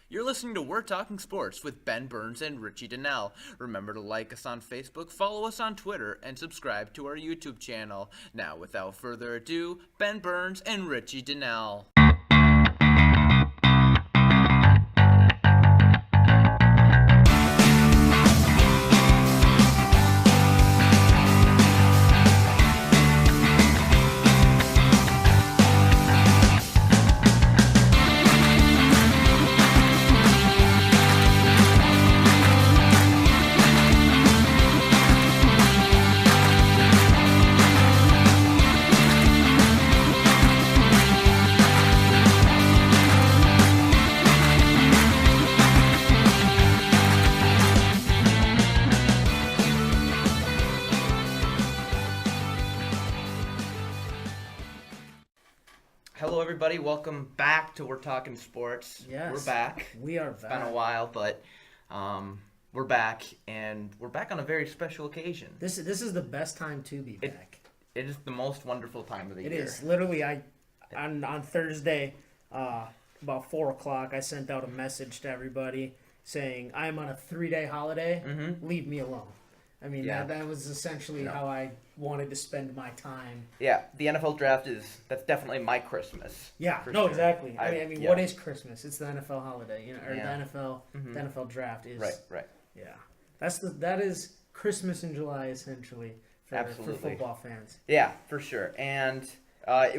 You're listening to We're Talking Sports with Ben Burns and Richie Dehnel. Remember to like us on Facebook, follow us on Twitter, and subscribe to our YouTube channel. Now, without further ado, Ben Burns and Richie Dehnel. Hello, everybody. Welcome back to We're Talking Sports. Yes. We're back. We are back. It's been a while, but we're back, and we're back on a very special occasion. This is the best time to be back. It is the most wonderful time of the year. It is. Literally, on Thursday, about 4 o'clock, I sent out a message to everybody saying, I'm on a 3-day holiday. Mm-hmm. Leave me alone. I mean, Yeah. that was essentially how I wanted to spend my time. Yeah, the NFL draft that's definitely my Christmas. Yeah, for no, sure. exactly. I mean, yeah. what is Christmas? It's the NFL holiday, or Yeah. the NFL draft is. Right. Yeah, that is Christmas in July essentially for Absolutely. football fans. Yeah, for sure. And I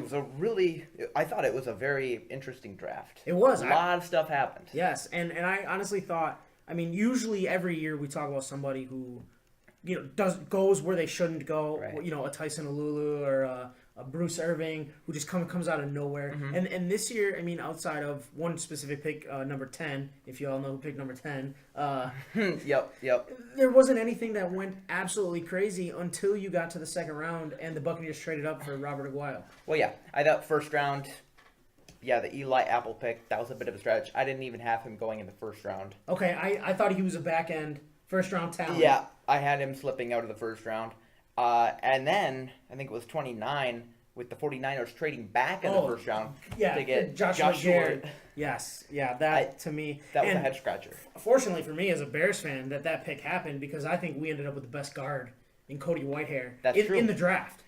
thought it was a very interesting draft. It was. A lot of stuff happened. Yes, and I honestly thought, I mean, usually every year we talk about somebody who, goes where they shouldn't go. Right. A Tyson Alulu or a Bruce Irving who just comes out of nowhere. Mm-hmm. And this year, I mean, outside of one specific pick, number 10, if you all know who picked number 10, Yep. there wasn't anything that went absolutely crazy until you got to the second round and the Buccaneers traded up for Robert Aguayo. Well, yeah, I thought first round, the Eli Apple pick, that was a bit of a stretch. I didn't even have him going in the first round. Okay, I thought he was a back end first round talent. Yeah, I had him slipping out of the first round. And then, I think it was 29, with the 49ers trading back in the first round to get Joshua Garrett. Yes, to me. That was a head scratcher. Fortunately for me as a Bears fan, that pick happened because I think we ended up with the best guard in Cody Whitehair in the draft.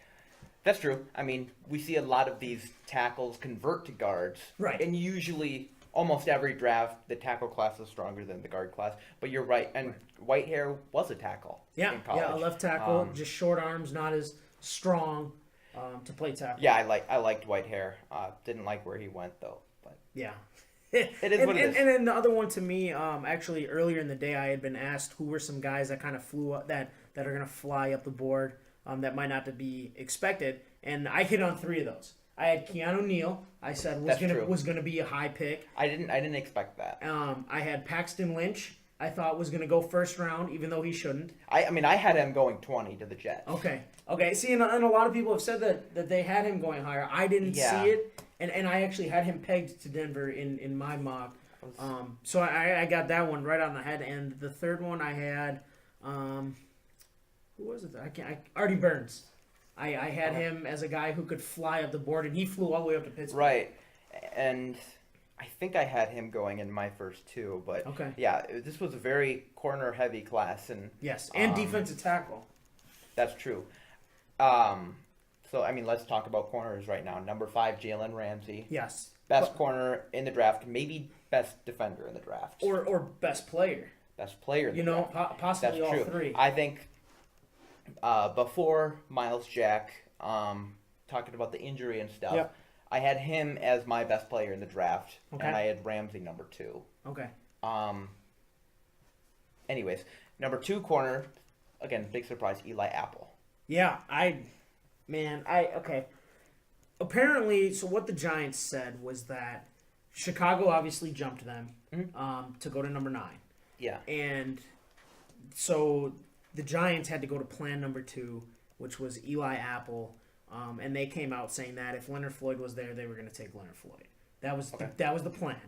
That's true. I mean, we see a lot of these tackles convert to guards. Right. And usually, almost every draft, the tackle class is stronger than the guard class. But you're right. And Whitehair was a tackle in college. Yeah, a left tackle, just short arms, not as strong to play tackle. Yeah, I liked Whitehair. Didn't like where he went, though. But yeah. It is what it is. And then the other one to me, actually earlier in the day, I had been asked who were some guys that kind of flew up, that are going to fly up the board, that might not to be expected, and I hit on 3 of those. I had Keanu Neal. I said was gonna be a high pick. I didn't expect that. I had Paxton Lynch. I thought was gonna go first round, even though he shouldn't. I mean, I had him going 20 to the Jets. Okay. See, and a lot of people have said that they had him going higher. I didn't see it, and I actually had him pegged to Denver in my mock. So I got that one right on the head. And the third one I had, who was it? Artie Burns. I had him as a guy who could fly up the board, and he flew all the way up to Pittsburgh. Right, and I think I had him going in my first 2, but this was a very corner-heavy class, and yes, and defensive tackle. That's true. So I mean, let's talk about corners right now. Number 5, Jalen Ramsey. Yes, best corner in the draft, maybe best defender in the draft, or best player. Best player. In the draft. Possibly That's all true. 3. I think. Before Miles Jack, talking about the injury and stuff, I had him as my best player in the draft, and I had Ramsey number 2. Okay. Anyways, number 2 corner, again, big surprise, Eli Apple. Yeah, okay. Apparently, so what the Giants said was that Chicago obviously jumped them to go to number 9. Yeah. And so the Giants had to go to plan number 2, which was Eli Apple, and they came out saying that if Leonard Floyd was there, they were going to take Leonard Floyd. That was the plan.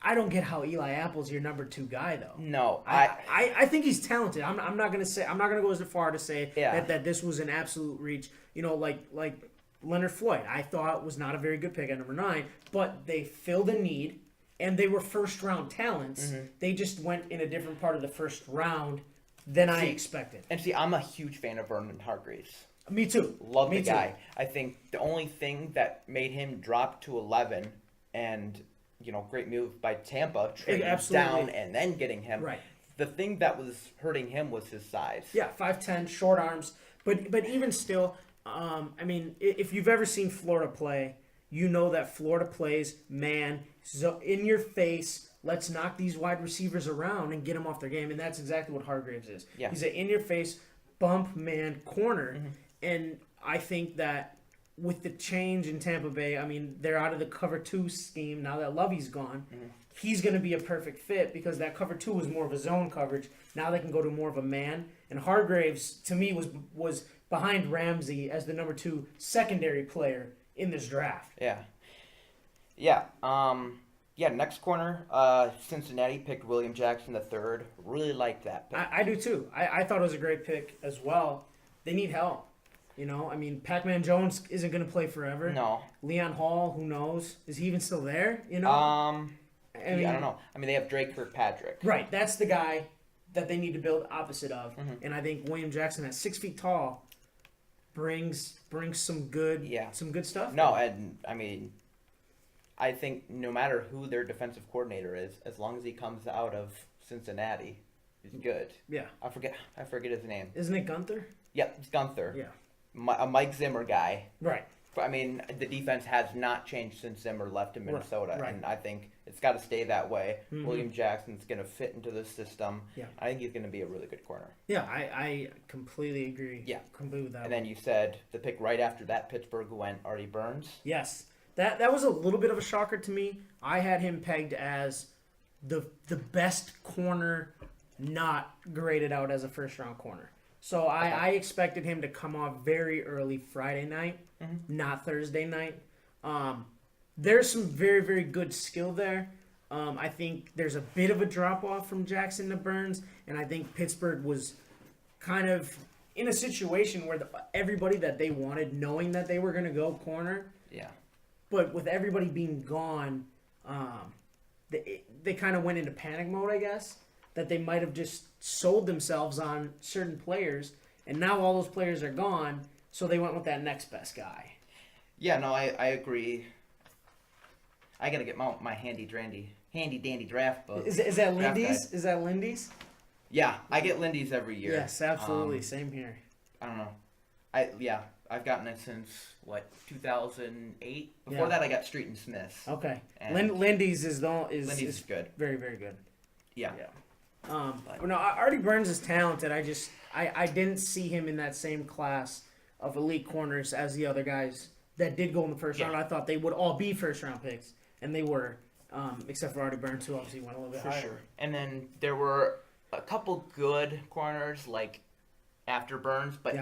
I don't get how Eli Apple's your number 2 guy though. No, I think he's talented. I'm not gonna go as far to say Yeah. that this was an absolute reach. Like Leonard Floyd, I thought was not a very good pick at number 9, but they filled a need. and they were first-round talents. Mm-hmm. They just went in a different part of the first round than I expected. And see, I'm a huge fan of Vernon Hargreaves. Me too. Love Me the too. guy. I think the only thing that made him drop to 11 and, great move by Tampa, trading down and then getting him. Right. The thing that was hurting him was his size. Yeah, 5'10", short arms. But even still, if you've ever seen Florida play, you know that Florida plays, man, so in your face, let's knock these wide receivers around and get them off their game. And that's exactly what Hargreaves is. Yeah. He's an in-your-face, bump man corner. Mm-hmm. And I think that with the change in Tampa Bay, they're out of the cover 2 scheme now that Lovey's gone. Mm-hmm. He's going to be a perfect fit because that cover 2 was more of a zone coverage. Now they can go to more of a man. And Hargreaves, to me, was behind Ramsey as the number 2 secondary player in this draft. Yeah. Next corner, Cincinnati picked William Jackson III. Really liked that pick. I do too. I thought it was a great pick as well. They need help. Pac-Man Jones isn't going to play forever. No. Leon Hall, who knows? Is he even still there? I don't know. They have Drake Kirkpatrick. Right. That's the guy that they need to build opposite of. Mm-hmm. And I think William Jackson at 6 feet tall brings some good stuff. No, and I think no matter who their defensive coordinator is, as long as he comes out of Cincinnati, he's good. Yeah. I forget his name. Isn't it Gunther? Yep, it's Gunther. Yeah. A Mike Zimmer guy. Right. The defense has not changed since Zimmer left in Minnesota, right. And I think it's got to stay that way. Mm-hmm. William Jackson's going to fit into the system. Yeah. I think he's going to be a really good corner. Yeah, I completely agree. Yeah. Completely with that. And then you said the pick right after that, Pittsburgh went Artie Burns. Yes. That was a little bit of a shocker to me. I had him pegged as the best corner not graded out as a first-round corner. So I expected him to come off very early Friday night, not Thursday night. There's some very, very good skill there. I think there's a bit of a drop-off from Jackson to Burns, and I think Pittsburgh was kind of in a situation where everybody that they wanted, knowing that they were going to go corner, but with everybody being gone, they kind of went into panic mode, I guess, that they might have just sold themselves on certain players, and now all those players are gone, so they went with that next best guy. Yeah, no, I agree. I got to get my handy dandy draft book. Is that Lindy's? Is that Lindy's? Yeah, I get Lindy's every year. Yes, absolutely. Same here. I don't know. I've gotten it since 2008. Before that, I got Street and Smith. Okay, Lindy's is good. Very, very good. Yeah. No, Artie Burns is talented. I didn't see him in that same class of elite corners as the other guys that did go in the first round. I thought they would all be first round picks, and they were, except for Artie Burns, who obviously went a little bit higher. For sure. And then there were a couple good corners after Burns, but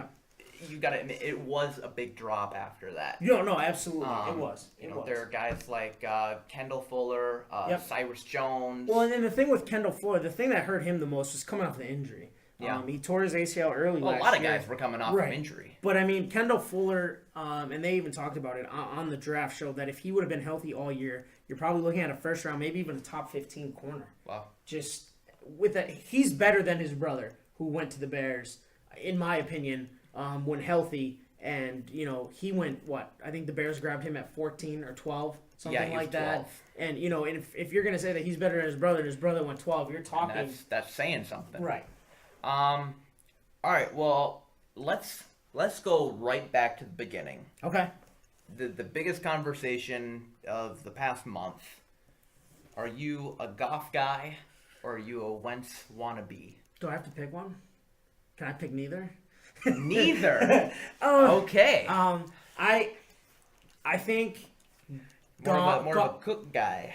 you got to admit it was a big drop after that. No, absolutely, it was. There are guys like Kendall Fuller, Cyrus Jones. Well, and then the thing with Kendall Fuller, the thing that hurt him the most was coming off the injury. Yeah. He tore his ACL early last year. A lot of guys were coming off from injury. But, Kendall Fuller, and they even talked about it on the draft show, that if he would have been healthy all year, you're probably looking at a first round, maybe even a top 15 corner. Wow. Just with that, he's better than his brother, who went to the Bears, in my opinion, when healthy. And, he went, I think the Bears grabbed him at 14 or 12, something like that. 12. And, if you're going to say that he's better than his brother and his brother went 12, you're talking. That's saying something. Right. All right, well, let's go right back to the beginning. Okay. The biggest conversation of the past month. Are you a Goff guy or are you a Wentz wannabe? Do I have to pick one? Can I pick neither? Neither. Okay. I think more of a Cook guy.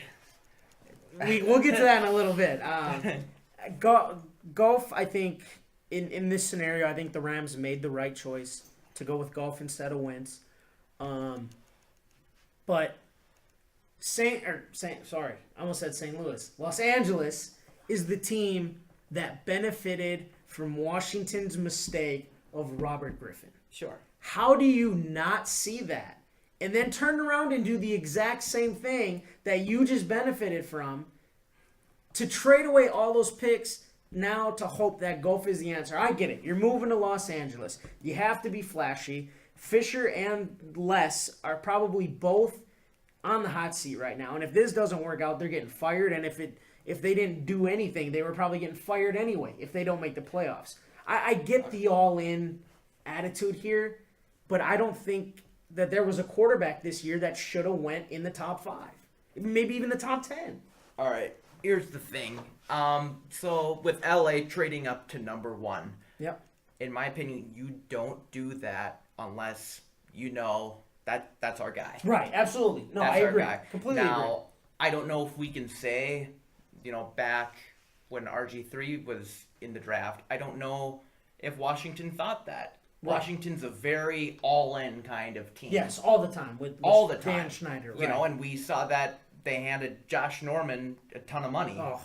We'll get to that in a little bit. Goff, I think, in this scenario, I think the Rams made the right choice to go with Goff instead of Wentz. But I almost said St. Louis. Los Angeles is the team that benefited from Washington's mistake of Robert Griffin. Sure. How do you not see that and then turn around and do the exact same thing that you just benefited from, to trade away all those picks now to hope that Goff is the answer. I get it. You're moving to Los Angeles. You have to be flashy. Fisher and Les are probably both on the hot seat right now. And if this doesn't work out, they're getting fired. And if they didn't do anything, they were probably getting fired anyway if they don't make the playoffs. I get the all-in attitude here, but I don't think that there was a quarterback this year that should have went in the top 5. Maybe even the top 10. All right. Here's the thing. So with LA trading up to number 1, Yep. in my opinion, you don't do that unless you know that's our guy. Right, absolutely. No, That's I our agree. guy. Completely agree. Now, I don't know if we can say, back when RG3 was in the draft, I don't know if Washington thought that. Right. Washington's a very all-in kind of team. Yes, all the time with all the time. Dan Schneider. Right. And we saw that they handed Josh Norman a ton of money. Oh.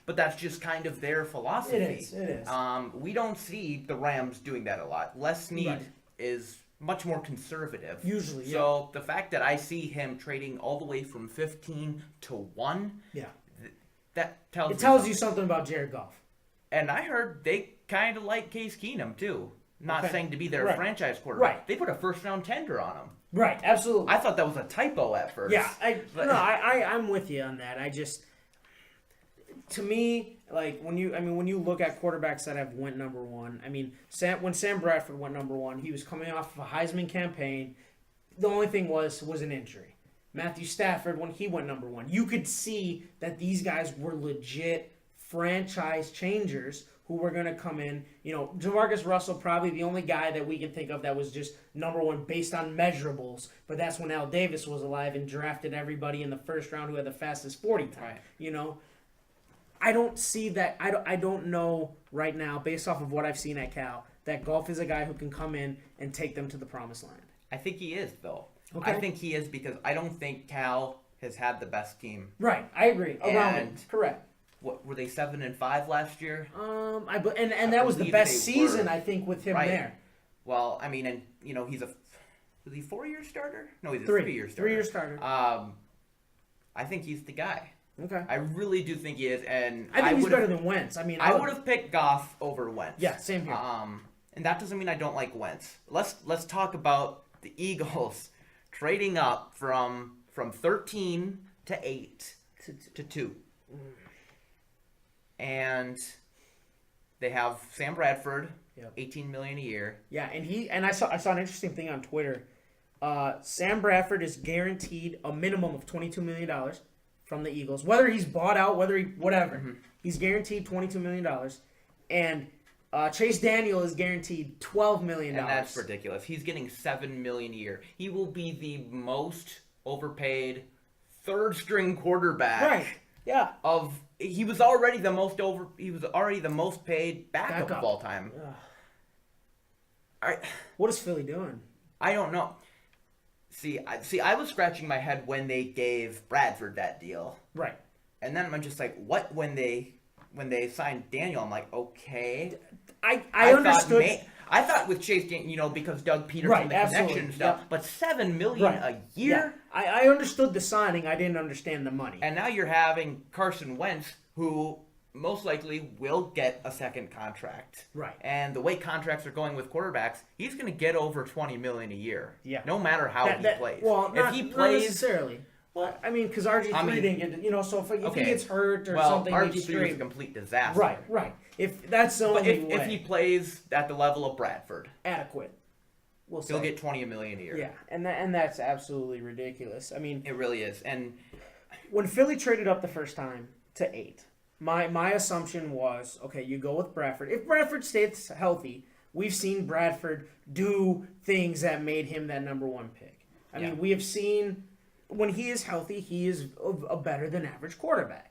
But that's just kind of their philosophy. It is. We don't see the Rams doing that a lot. Les Snead Right. is much more conservative. Usually, yeah. So the fact that I see him trading all the way from 15 to 1, Yeah. that tells It tells you something about Jared Goff. And I heard they kind of like Case Keenum too. Not Okay. saying to be their Right. franchise quarterback. Right. They put a first-round tender on him. Right, absolutely. I thought that was a typo at first. Yeah, But- I'm with you on that. To me, like when you look at quarterbacks that have went number 1, when Sam Bradford went number 1, he was coming off of a Heisman campaign. The only thing was an injury. Matthew Stafford, when he went number 1, you could see that these guys were legit franchise changers who were going to come in. Jamarcus Russell, probably the only guy that we can think of that was just number 1 based on measurables. But that's when Al Davis was alive and drafted everybody in the first round who had the fastest 40 time. Right. I don't see that. I don't know right now, based off of what I've seen at Cal, that Goff is a guy who can come in and take them to the promised land. I think he is, though. Okay. I think he is because I don't think Cal has had the best team. Right, I agree. Around him, correct. What were they, 7-5 last year? And that was the believe best they season were. I think with him Right. there. Well, was he 4-year starter? No, he's a 3-year 3-year starter. 3-year starter. I think he's the guy. Okay. I really do think he is, and I think he's better would've- than Wentz. I would have picked Goff over Wentz. Yeah, same here. And that doesn't mean I don't like Wentz. Let's talk about the Eagles trading up from 13 to 8 to 2. And they have Sam Bradford, Yep. $18 million a year. Yeah, and I saw an interesting thing on Twitter. Sam Bradford is guaranteed a minimum of $22 million from the Eagles. Whether he's bought out, whatever. He's guaranteed $22 million. And Chase Daniel is guaranteed $12 million. And that's ridiculous. He's getting $7 million a year. He will be the most overpaid third-string quarterback. Right. Yeah. He was already the most paid backup of all time. What is Philly doing? I don't know. See, I was scratching my head when they gave Bradford that deal. Right. And then I'm just like, what? When they signed Daniel, I'm like, okay. I understood. I thought with Chase Daniel, because Doug Peterson, Right, the absolutely, connection stuff, yep. but $7 million a year? Yeah. I understood the signing. I didn't understand the money. And now you're having Carson Wentz, who most likely will get a second contract. Right. And the way contracts are going with quarterbacks, he's going to get over $20 million a year. Yeah. No matter how he plays. Well, if he plays, not necessarily. Well, because RG3 didn't get, so if he gets hurt or something, RG3 was a complete disaster. Right. If that's the only way. If he plays at the level of Bradford, adequate, he'll get $20 million a year. Yeah, and that's absolutely ridiculous. It really is. And when Philly traded up the first time to 8, my assumption was, okay, you go with Bradford. If Bradford stays healthy, we've seen Bradford do things that made him that number 1 pick. We have seen when he is healthy, he is a better than average quarterback.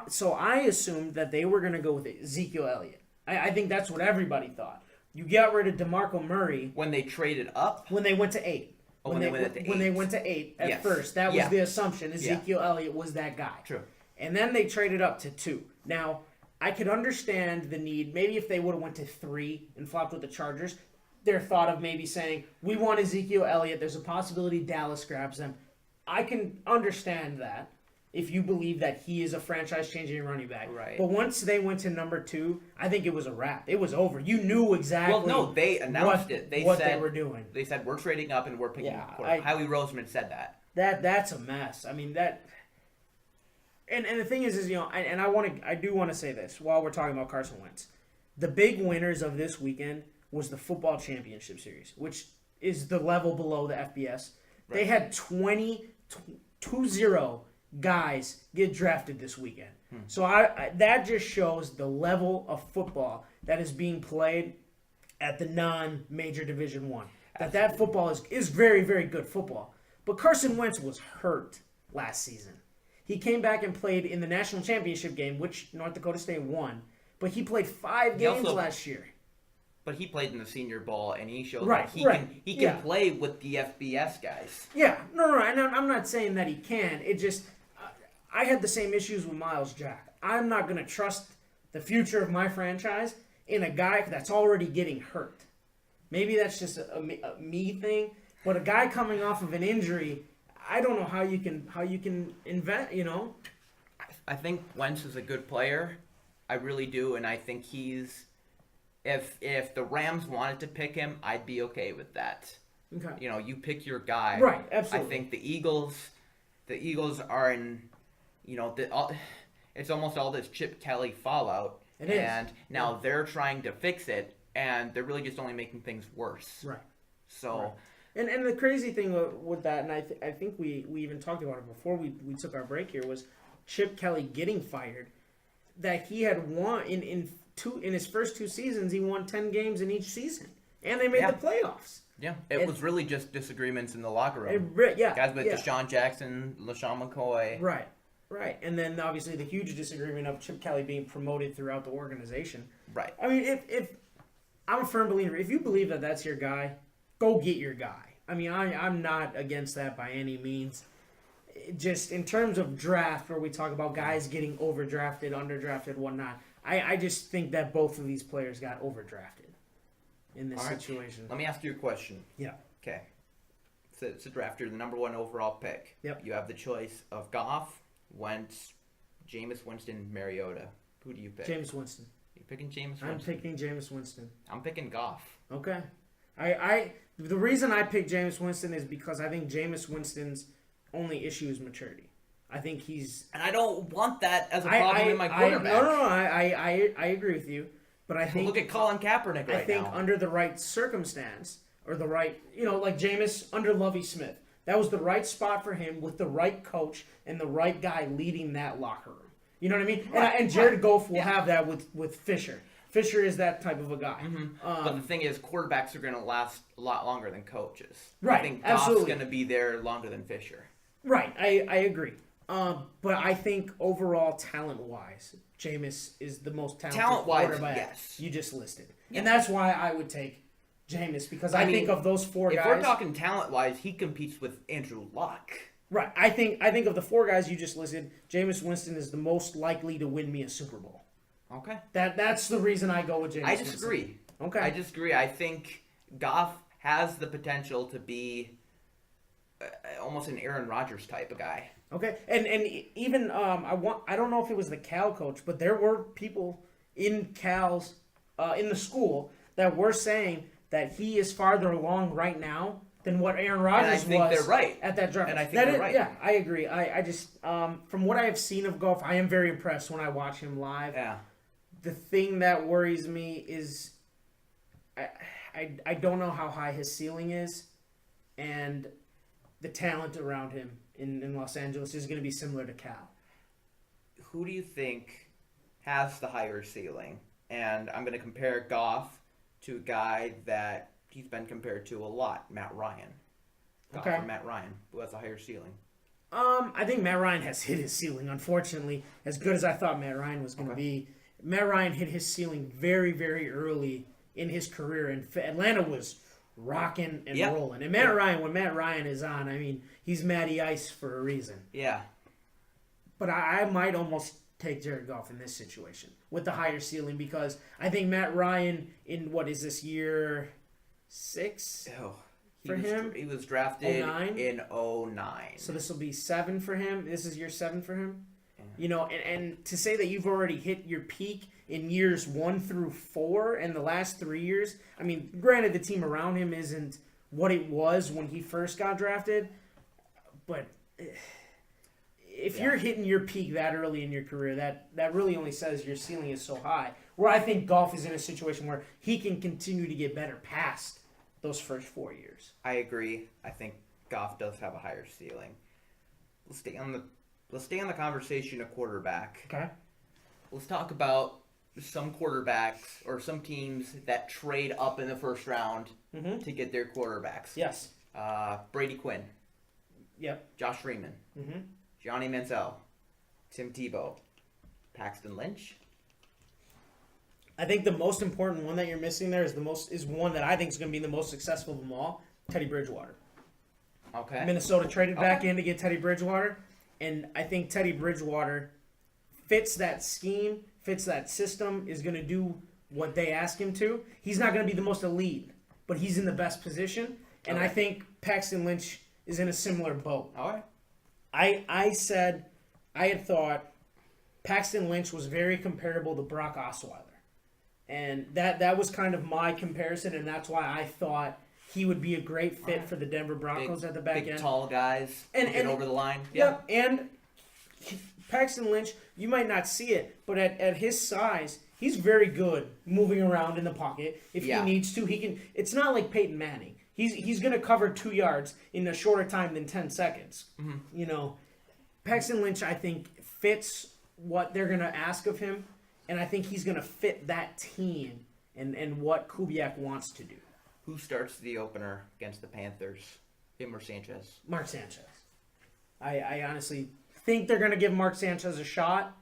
So I assumed that they were going to go with Ezekiel Elliott. I think that's what everybody thought. You got rid of DeMarco Murray when they traded up. When they went to 8. When they went to 8 at first, that was the assumption. Ezekiel Elliott was that guy. True. And then they traded up to 2. Now, I could understand the need. Maybe if they would have went to 3 and flopped with the Chargers, their thought of maybe saying, we want Ezekiel Elliott, there's a possibility Dallas grabs them. I can understand that if you believe that he is a franchise-changing running back. Right. But once they went to number 2, I think it was a wrap. It was over. You knew exactly they announced what, it. They what said, they were doing. They said, we're trading up and we're picking Howie Roseman said that. That's a mess. I mean, that... And the thing is I do want to say this while we're talking about Carson Wentz. The big winners of this weekend was the football championship series, which is the level below the FBS. Right. They had 20 guys get drafted this weekend. So that just shows the level of football that is being played at the non-major Division One. That football is very, very good football. But Carson Wentz was hurt last season. He came back and played in the national championship game, which North Dakota State won. But he played 5 games last year. But he played in the Senior Bowl, and he showed that he can play with the FBS guys. Yeah, no, and I'm not saying that he can. It just, I had the same issues with Miles Jack. I'm not going to trust the future of my franchise in a guy that's already getting hurt. Maybe that's just a me thing, but a guy coming off of an injury, I don't know how you can invent. I think Wentz is a good player. I really do, and I think he's. If the Rams wanted to pick him, I'd be okay with that. Okay. You pick your guy. Right, absolutely. I think the Eagles are in, it's almost all this Chip Kelly fallout. It is. And now they're trying to fix it, and they're really just only making things worse. Right. So. Right. And the crazy thing with that, and I think we even talked about it before we took our break here, was Chip Kelly getting fired. That he had won in his first 2 seasons, he won 10 games in each season, and they made the playoffs. Yeah, it was really just disagreements in the locker room. Guys with Deshaun Jackson, LaShawn McCoy. Right, and then obviously the huge disagreement of Chip Kelly being promoted throughout the organization. Right. I mean, if I'm a firm believer, if you believe that that's your guy, go get your guy. I mean, I'm not against that by any means. Just in terms of draft, where we talk about guys getting overdrafted, underdrafted, whatnot, I just think that both of these players got overdrafted in this situation. Let me ask you a question. Yeah. Okay. It's a draft. You're the number 1 overall pick. Yep. You have the choice of Goff, Wentz, Jameis Winston, Mariota. Who do you pick? Jameis Winston. You picking Jameis Winston? I'm picking Jameis Winston. I'm picking Goff. Okay. The reason I picked Jameis Winston is because I think Jameis Winston's only issue is maturity. I think he's... And I don't want that as a problem in my quarterback. I agree with you. But I think... Look at Colin Kaepernick right now. I think under the right circumstance, or the right... like Jameis under Lovie Smith. That was the right spot for him with the right coach and the right guy leading that locker room. You know what I mean? Right. And Jared Goff will have that with Fisher. Fisher is that type of a guy. Mm-hmm. But the thing is, quarterbacks are going to last a lot longer than coaches. Right, I think Goff's going to be there longer than Fisher. Right, I agree. But I think overall, talent-wise, Jameis is the most talented quarterback you just listed. Yeah. And that's why I would take Jameis, because I think of those 4 guys... If we're talking talent-wise, he competes with Andrew Luck. Right. I think of the 4 guys you just listed, Jameis Winston is the most likely to win me a Super Bowl. Okay. That's the reason I go with Jameis I disagree. Winston. Okay. I disagree. I think Goff has the potential to be almost an Aaron Rodgers type of guy. Okay. And even I don't know if it was the Cal coach, but there were people in Cal's in the school that were saying that he is farther along right now than what Aaron Rodgers was they're right. At that draft. And I think they're right. Yeah, I agree. I just from what I have seen of Goff, I am very impressed when I watch him live. Yeah. The thing that worries me is I don't know how high his ceiling is, and the talent around him in Los Angeles is going to be similar to Cal. Who do you think has the higher ceiling? And I'm going to compare Goff to a guy that he's been compared to a lot, Matt Ryan. Goff or Matt Ryan, who has a higher ceiling? I think Matt Ryan has hit his ceiling, unfortunately. As good as I thought Matt Ryan was going to be, Matt Ryan hit his ceiling very, very early in his career, and Atlanta was rocking and rolling. And Matt Ryan, when Matt Ryan is on, I mean, he's Matty Ice for a reason. Yeah. But I might almost take Jared Goff in this situation with the higher ceiling, because I think Matt Ryan in, what is this, year 6 Ew. for him. He was drafted 09? in 09. So this will be 7 for him. This is year 7 for him. Yeah. You know, and to say that you've already hit your peak in years 1 through 4 and the last 3 years, I mean, granted the team around him isn't what it was when he first got drafted, but if you're hitting your peak that early in your career, that really only says your ceiling is so high. Where I think Goff is in a situation where he can continue to get better past those first 4 years. I agree. I think Goff does have a higher ceiling. Let's stay on the conversation of quarterback. Okay. Let's talk about some quarterbacks or some teams that trade up in the first round to get their quarterbacks. Yes. Brady Quinn. Yep. Josh Freeman. Mm-hmm. Johnny Manziel. Tim Tebow. Paxton Lynch. I think the most important one that you're missing there is one that I think is going to be the most successful of them all, Teddy Bridgewater. Okay. Minnesota traded back in to get Teddy Bridgewater, and I think Teddy Bridgewater fits that scheme, fits that system, is going to do what they ask him to. He's not going to be the most elite, but he's in the best position, and I think Paxton Lynch is in a similar boat. All right. I had thought Paxton Lynch was very comparable to Brock Osweiler. And that was kind of my comparison, and that's why I thought he would be a great fit for the Denver Broncos at the back end. Big, tall guys and get over the line. Yep, and Paxton Lynch, you might not see it, but at his size, he's very good moving around in the pocket. If he needs to, he can. It's not like Peyton Manning. He's going to cover 2 yards in a shorter time than 10 seconds. Mm-hmm. You know, Paxton Lynch, I think, fits what they're going to ask of him. And I think he's going to fit that team and what Kubiak wants to do. Who starts the opener against the Panthers? Him or Sanchez? Mark Sanchez. I honestly think they're going to give Mark Sanchez a shot.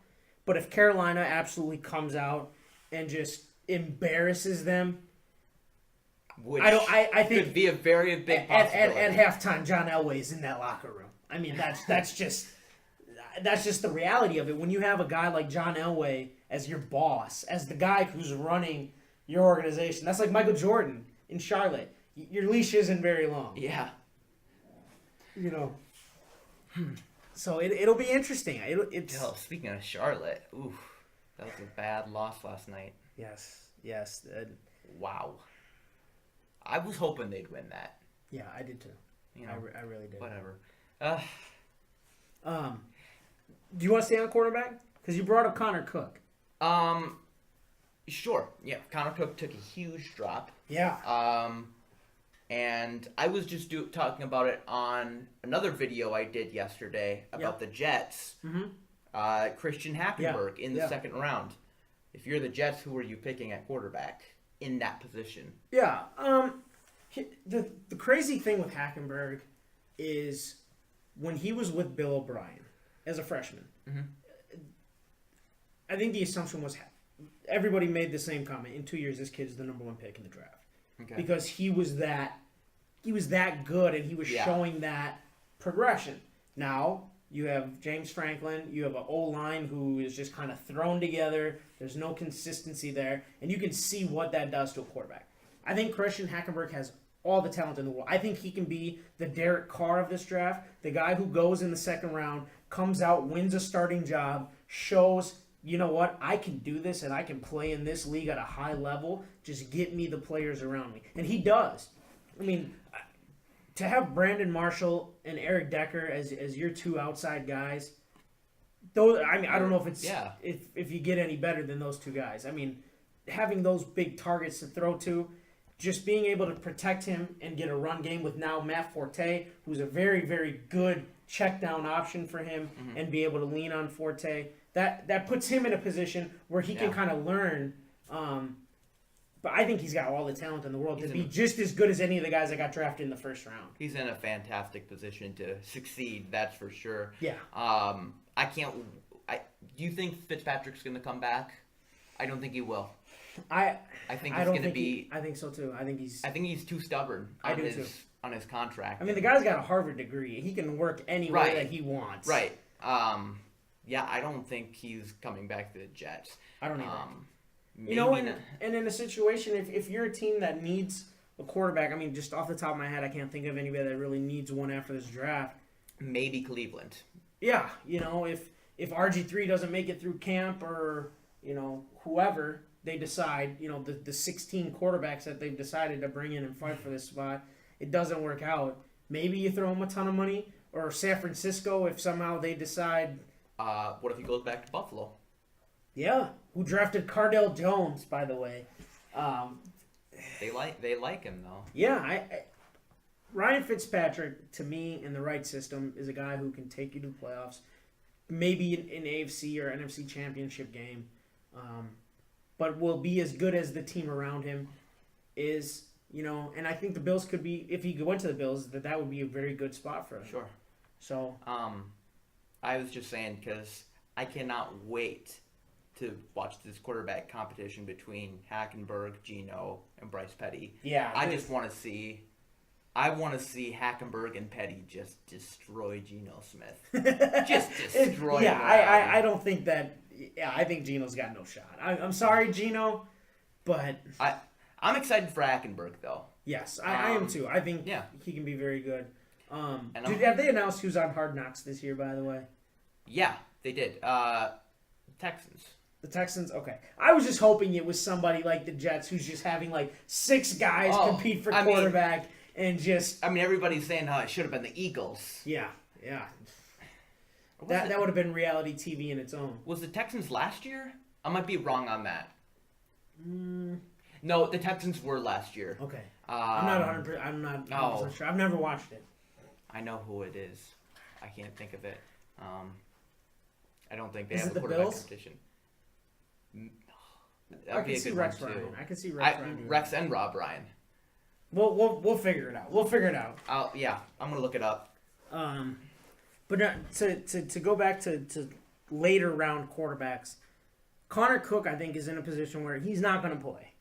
But if Carolina absolutely comes out and just embarrasses them, which I think could be a very big possibility. At halftime, John Elway's in that locker room. I mean, that's just the reality of it. When you have a guy like John Elway as your boss, as the guy who's running your organization, that's like Michael Jordan in Charlotte. Your leash isn't very long. Yeah. You know. So it'll be interesting. Speaking of Charlotte, that was a bad loss last night. Yes. Wow. I was hoping they'd win that. Yeah, I did too. You know, I really did. Whatever. Do you want to stay on quarterback? Because you brought up Connor Cook. Sure. Yeah, Connor Cook took a huge drop. Yeah. And I was just talking about it on another video I did yesterday about the Jets. Mm-hmm. Christian Hackenberg in the second round. If you're the Jets, who are you picking at quarterback in that position? Yeah. The crazy thing with Hackenberg is when he was with Bill O'Brien as a freshman, I think the assumption was everybody made the same comment. In 2 years, this kid's the number 1 pick in the draft. Okay. Because he was that good and he was showing that progression. Now, you have James Franklin, you have an O-line who is just kind of thrown together. There's no consistency there, and you can see what that does to a quarterback. I think Christian Hackenberg has all the talent in the world. I think he can be the Derek Carr of this draft, the guy who goes in the second round, comes out, wins a starting job, shows, you know what, I can do this and I can play in this league at a high level. Just get me the players around me. And he does. I mean, to have Brandon Marshall and Eric Decker as your 2 outside guys, those, I mean, I don't know if it's if you get any better than those 2 guys. I mean, having those big targets to throw to, just being able to protect him and get a run game with now Matt Forte, who's a very, very good check down option for him, and be able to lean on Forte. That puts him in a position where he can kind of learn. But I think he's got all the talent in the world to be just as good as any of the guys that got drafted in the first round. He's in a fantastic position to succeed, that's for sure. Yeah. Do you think Fitzpatrick's going to come back? I don't think he will. I think he's going to be. I think so too. I think he's too stubborn on his contract. I mean, the guy's got a Harvard degree. He can work anywhere that he wants. Right. I don't think he's coming back to the Jets. I don't either. And in a situation, if you're a team that needs a quarterback, I mean, just off the top of my head, I can't think of anybody that really needs one after this draft. Maybe Cleveland. Yeah, if RG3 doesn't make it through camp or, whoever they decide, the 16 quarterbacks that they've decided to bring in and fight for this spot, it doesn't work out. Maybe you throw them a ton of money, or San Francisco if somehow they decide. What if he goes back to Buffalo? Yeah, who drafted Cardell Jones, by the way. They like him though. Yeah, Ryan Fitzpatrick, to me, in the right system, is a guy who can take you to the playoffs, maybe an AFC or NFC championship game, but will be as good as the team around him is. And I think the Bills could be, if he went to the Bills, that would be a very good spot for him. Sure. So. I was just saying because I cannot wait to watch this quarterback competition between Hackenberg, Geno, and Bryce Petty. Yeah. I want to see Hackenberg and Petty just destroy Geno Smith. Just destroy him. Yeah, I don't think that. Yeah, I think Geno's got no shot. I'm sorry, Geno, but. I'm excited for Hackenberg, though. Yes, I am too. I think he can be very good. Have they announced who's on Hard Knocks this year, by the way? Yeah, they did. Texans. The Texans? Okay. I was just hoping it was somebody like the Jets who's just having like 6 guys compete for quarterback and just... everybody's saying it should have been the Eagles. Yeah. That would have been reality TV in its own. Was the Texans last year? I might be wrong on that. No, the Texans were last year. Okay. I'm not 100% sure. I've never watched it. I know who it is. I can't think of it. I don't think they is have it a quarterback Bills? competition. I can see Rex Ryan. I can see Rex Ryan. Rex and Rob Ryan. We'll figure it out. I'm gonna look it up. But to go back to later round quarterbacks, Connor Cook I think is in a position where he's not going to play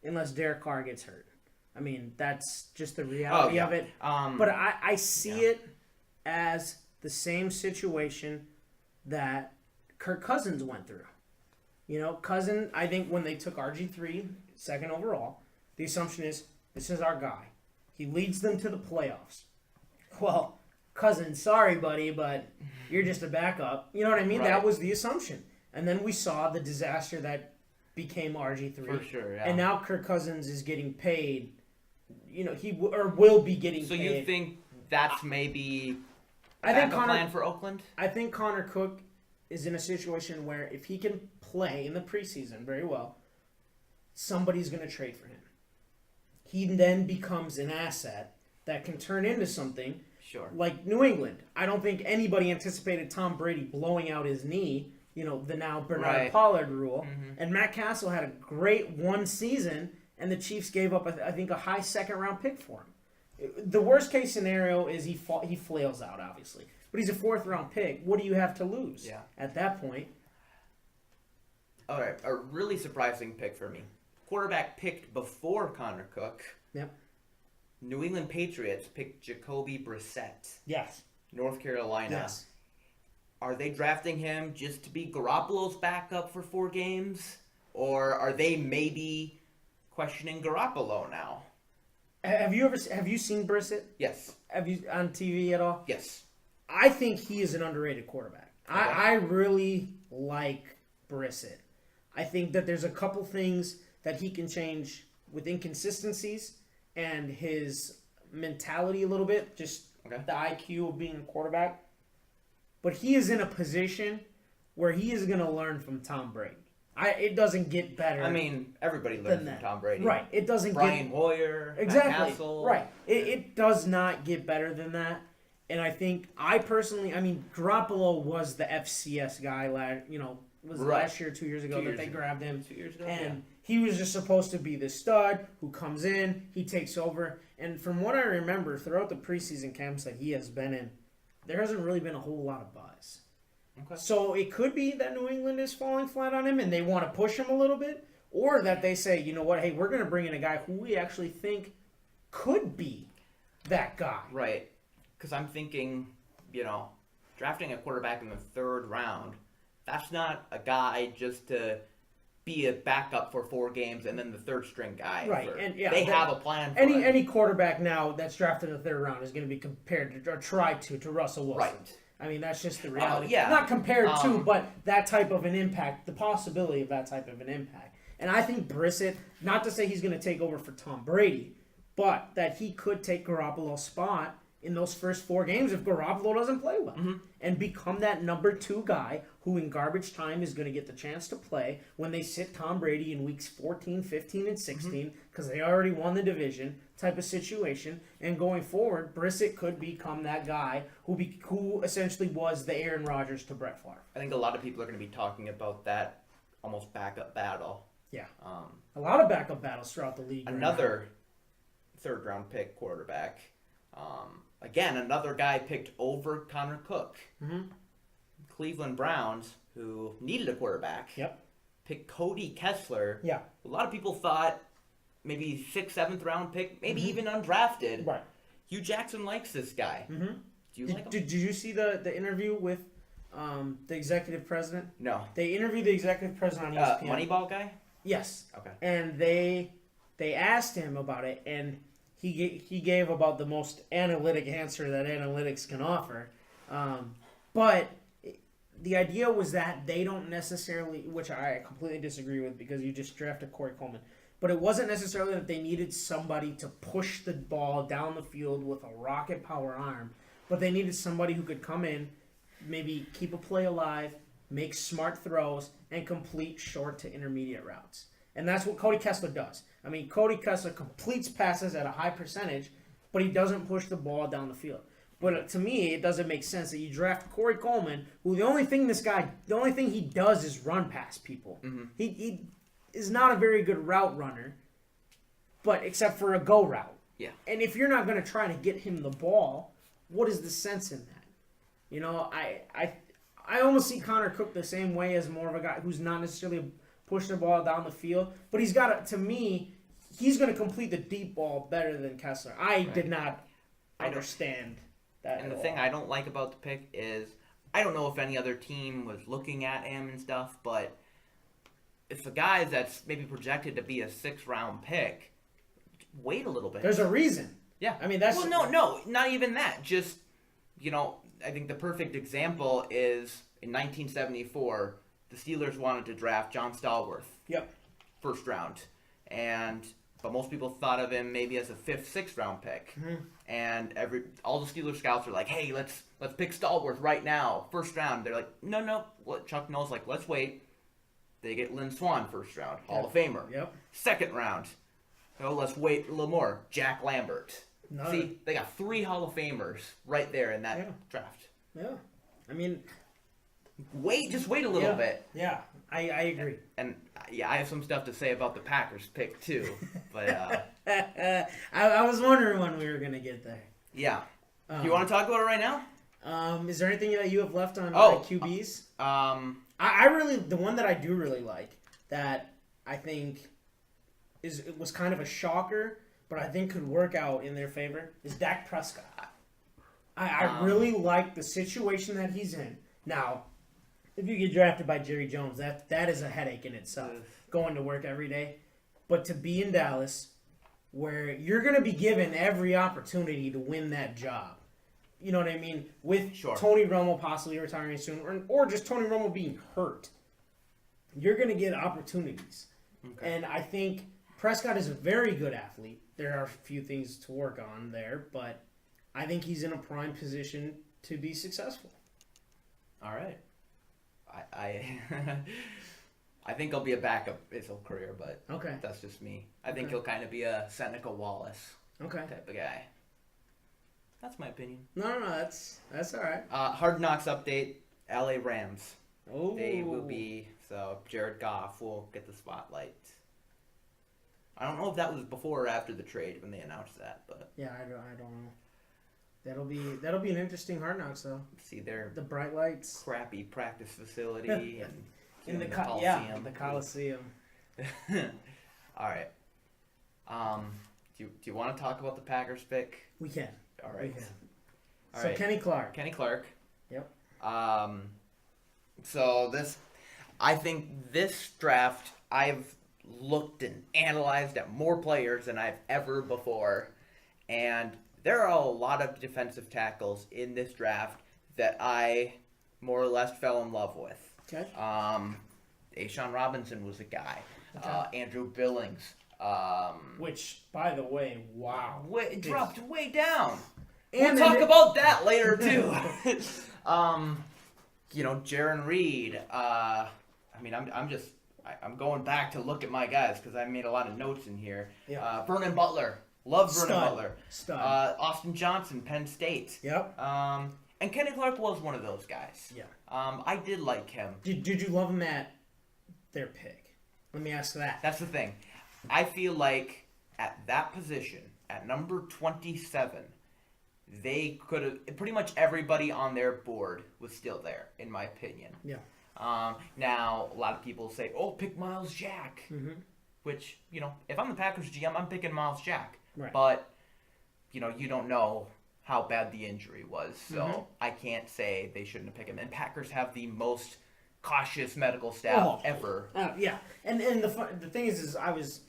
unless Derek Carr gets hurt. I mean that's just the reality of it. But I see it as the same situation that Kirk Cousins went through. Cousins, I think when they took RG3 second overall, the assumption is this is our guy. He leads them to the playoffs. Well, Cousins, sorry, buddy, but you're just a backup. You know what I mean? Right. That was the assumption. And then we saw the disaster that became RG3. For sure, yeah. And now Kirk Cousins is getting paid. He will be getting paid. So you think that's maybe a plan for Oakland? I think Connor Cook is in a situation where if he can play in the preseason very well, somebody's going to trade for him. He then becomes an asset that can turn into something. Sure. Like New England. I don't think anybody anticipated Tom Brady blowing out his knee, the now Bernard Pollard rule. Mm-hmm. And Matt Castle had a great one season, and the Chiefs gave up, I think, a high second-round pick for him. The worst-case scenario is he flails out, obviously. But he's a fourth-round pick. What do you have to lose at that point? All right, a really surprising pick for me. Quarterback picked before Connor Cook. Yep. New England Patriots picked Jacoby Brissett. Yes. North Carolina. Yes. Are they drafting him just to be Garoppolo's backup for 4 games? Or are they maybe questioning Garoppolo now? Have you seen Brissett? Yes. Have you on TV at all? Yes. I think he is an underrated quarterback. Okay. I really like Brissett. I think that there's a couple things that he can change with inconsistencies and his mentality a little bit, just the IQ of being a quarterback. But he is in a position where he is going to learn from Tom Brady. It doesn't get better. I mean, everybody learns from Tom Brady. Right. It doesn't Brian Hoyer, exactly. Matt Castle. Right. It does not get better than that. And I think, Garoppolo was the FCS guy, last year, 2 years ago, that they grabbed him. 2 years ago, and he was just supposed to be the stud who comes in, he takes over. And from what I remember, throughout the preseason camps that he has been in, there hasn't really been a whole lot of buzz. Okay. So it could be that New England is falling flat on him and they want to push him a little bit, or that they say, you know what, hey, we're going to bring in a guy who we actually think could be that guy. Right. Because I'm thinking, drafting a quarterback in the 3rd round, that's not a guy just to be a backup for 4 games and then the third string guy. Right, They have a plan for any quarterback now that's drafted in the 3rd round is going to be compared to, or tried to Russell Wilson. Right. I mean, that's just the reality. Yeah. Not compared to, but that type of an impact, the possibility of that type of an impact. And I think Brissett, not to say he's going to take over for Tom Brady, but that he could take Garoppolo's spot in those first 4 games if Garoppolo doesn't play well. And become that number 2 guy who in garbage time is going to get the chance to play when they sit Tom Brady in weeks 14, 15, and 16 because they already won the division type of situation. And going forward, Brissett could become that guy who essentially was the Aaron Rodgers to Brett Favre. I think a lot of people are going to be talking about that almost backup battle. Yeah. A lot of backup battles throughout the league. Another 3rd round pick quarterback. Again, another guy picked over Connor Cook. Cleveland Browns, who needed a quarterback, picked Cody Kessler. Yeah. A lot of people thought maybe 6th, 7th round pick, maybe even undrafted. Right. Hugh Jackson likes this guy. Do you like him? Did you see the interview with the executive president? No. They interviewed the executive president on ESPN. Moneyball guy? Yes. Okay. And they asked him about it, and he gave about the most analytic answer that analytics can offer. But the idea was that they don't necessarily, which I completely disagree with because you just drafted Corey Coleman, but it wasn't necessarily that they needed somebody to push the ball down the field with a rocket power arm, but they needed somebody who could come in, maybe keep a play alive, make smart throws, and complete short to intermediate routes. And that's what Cody Kessler does. I mean, Cody Kessler completes passes at a high percentage, but he doesn't push the ball down the field. But to me, it doesn't make sense that you draft Corey Coleman, who the only thing he does is run past people. He is not a very good route runner, but except for a go route. Yeah. And if you're not going to try to get him the ball, what is the sense in that? You know, I almost see Connor Cook the same way as more of a guy who's not necessarily pushing the ball down the field, but he's got to me, he's going to complete the deep ball better than Kessler. I did not understand that. And the thing I don't like about the pick is I don't know if any other team was looking at him and stuff, but if a guy that's maybe projected to be a 6th round pick, wait a little bit. There's a reason. Yeah. I mean, that's... Well, no, not even that. Just, I think the perfect example is in 1974, the Steelers wanted to draft John Stallworth. Yep. 1st round. But most people thought of him maybe as a 5th, 6th round pick. And all the Steelers scouts are like, hey, let's pick Stallworth right now, 1st round. They're like, no. Chuck Noll's like, let's wait. They get Lynn Swann 1st round, Hall of Famer. Yep. 2nd round. Oh, let's wait a little more. Jack Lambert. See, they got 3 Hall of Famers right there in that draft. Yeah. I mean... Just wait a little bit. Yeah, I agree. And I have some stuff to say about the Packers pick too. But I was wondering when we were going to get there. Yeah. Do you want to talk about it right now? Is there anything that you have left on QBs? I really, the one that I do really like that I think it was kind of a shocker, but I think could work out in their favor is Dak Prescott. I really like the situation that he's in. Now, if you get drafted by Jerry Jones, that is a headache in itself, going to work every day. But to be in Dallas, where you're going to be given every opportunity to win that job, you know what I mean? With Tony Romo possibly retiring soon, or just Tony Romo being hurt, you're going to get opportunities. Okay. And I think Prescott is a very good athlete. There are a few things to work on there, but I think he's in a prime position to be successful. All right. I think he'll be a backup his whole career, but that's just me. I think he'll kind of be a Seneca Wallace type of guy. That's my opinion. No, that's all right. Hard Knocks update, LA Rams. Oh. They will be, so Jared Goff will get the spotlight. I don't know if that was before or after the trade when they announced that, but... Yeah, I don't know. That'll be an interesting Hard Knocks though. See the bright lights, crappy practice facility, and in the Coliseum. The Coliseum. All right. Do you want to talk about the Packers pick? We can. All right. All right. Kenny Clark. Yep. So I think this draft I've looked and analyzed at more players than I've ever before, and there are a lot of defensive tackles in this draft that I more or less fell in love with. Okay. Ashawn Robinson was a guy. Okay. Andrew Billings. Which, by the way, wow. Dropped way down. And We'll talk about that later, too. Jaron Reed. I'm going back to look at my guys because I made a lot of notes in here. Yeah. Vernon Butler. Love Vernon Butler. Stud. Austin Johnson, Penn State. Yep. And Kenny Clark was one of those guys. Yeah. I did like him. Did you love him at their pick? Let me ask that. That's the thing. I feel like at that position, at number 27, they could have pretty much everybody on their board was still there, in my opinion. Yeah. Now, a lot of people say, "Oh, pick Miles Jack," which if I'm the Packers GM, I'm picking Miles Jack. Right. But you don't know how bad the injury was, so I can't say they shouldn't have picked him. And Packers have the most cautious medical staff ever. Yeah, and the thing is I was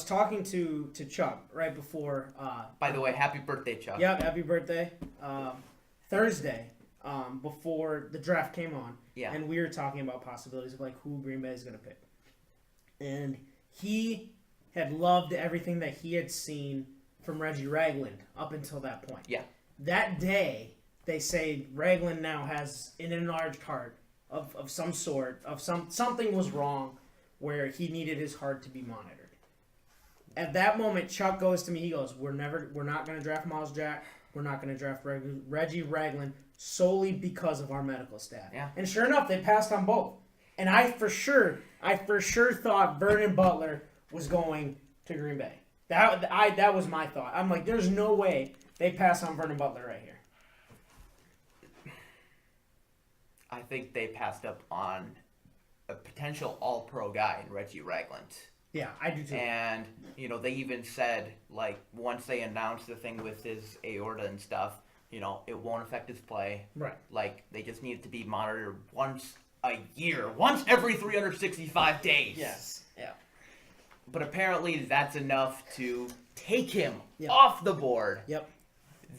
talking to Chuck right before. By the way, happy birthday, Chuck. Yeah, happy birthday. Thursday, before the draft came on, and we were talking about possibilities of like who Green Bay is going to pick, and he had loved everything that he had seen from Reggie Ragland up until that point. Yeah. That day, they say Ragland now has an enlarged heart of some sort, something was wrong where he needed his heart to be monitored. At that moment, Chuck goes to me, he goes, we're not going to draft Miles Jack, we're not going to draft Reggie Ragland solely because of our medical staff. Yeah. And sure enough, they passed on both. And I for sure thought Vernon Butler was going to Green Bay. That was my thought. I'm like, there's no way they pass on Vernon Butler right here. I think they passed up on a potential all-pro guy in Reggie Ragland. Yeah, I do too. And, they even said, like, once they announced the thing with his aorta and stuff, it won't affect his play. Right. Like, they just need it to be monitored once a year. Once every 365 days. Yes. Yeah. But apparently that's enough to take him off the board. Yep.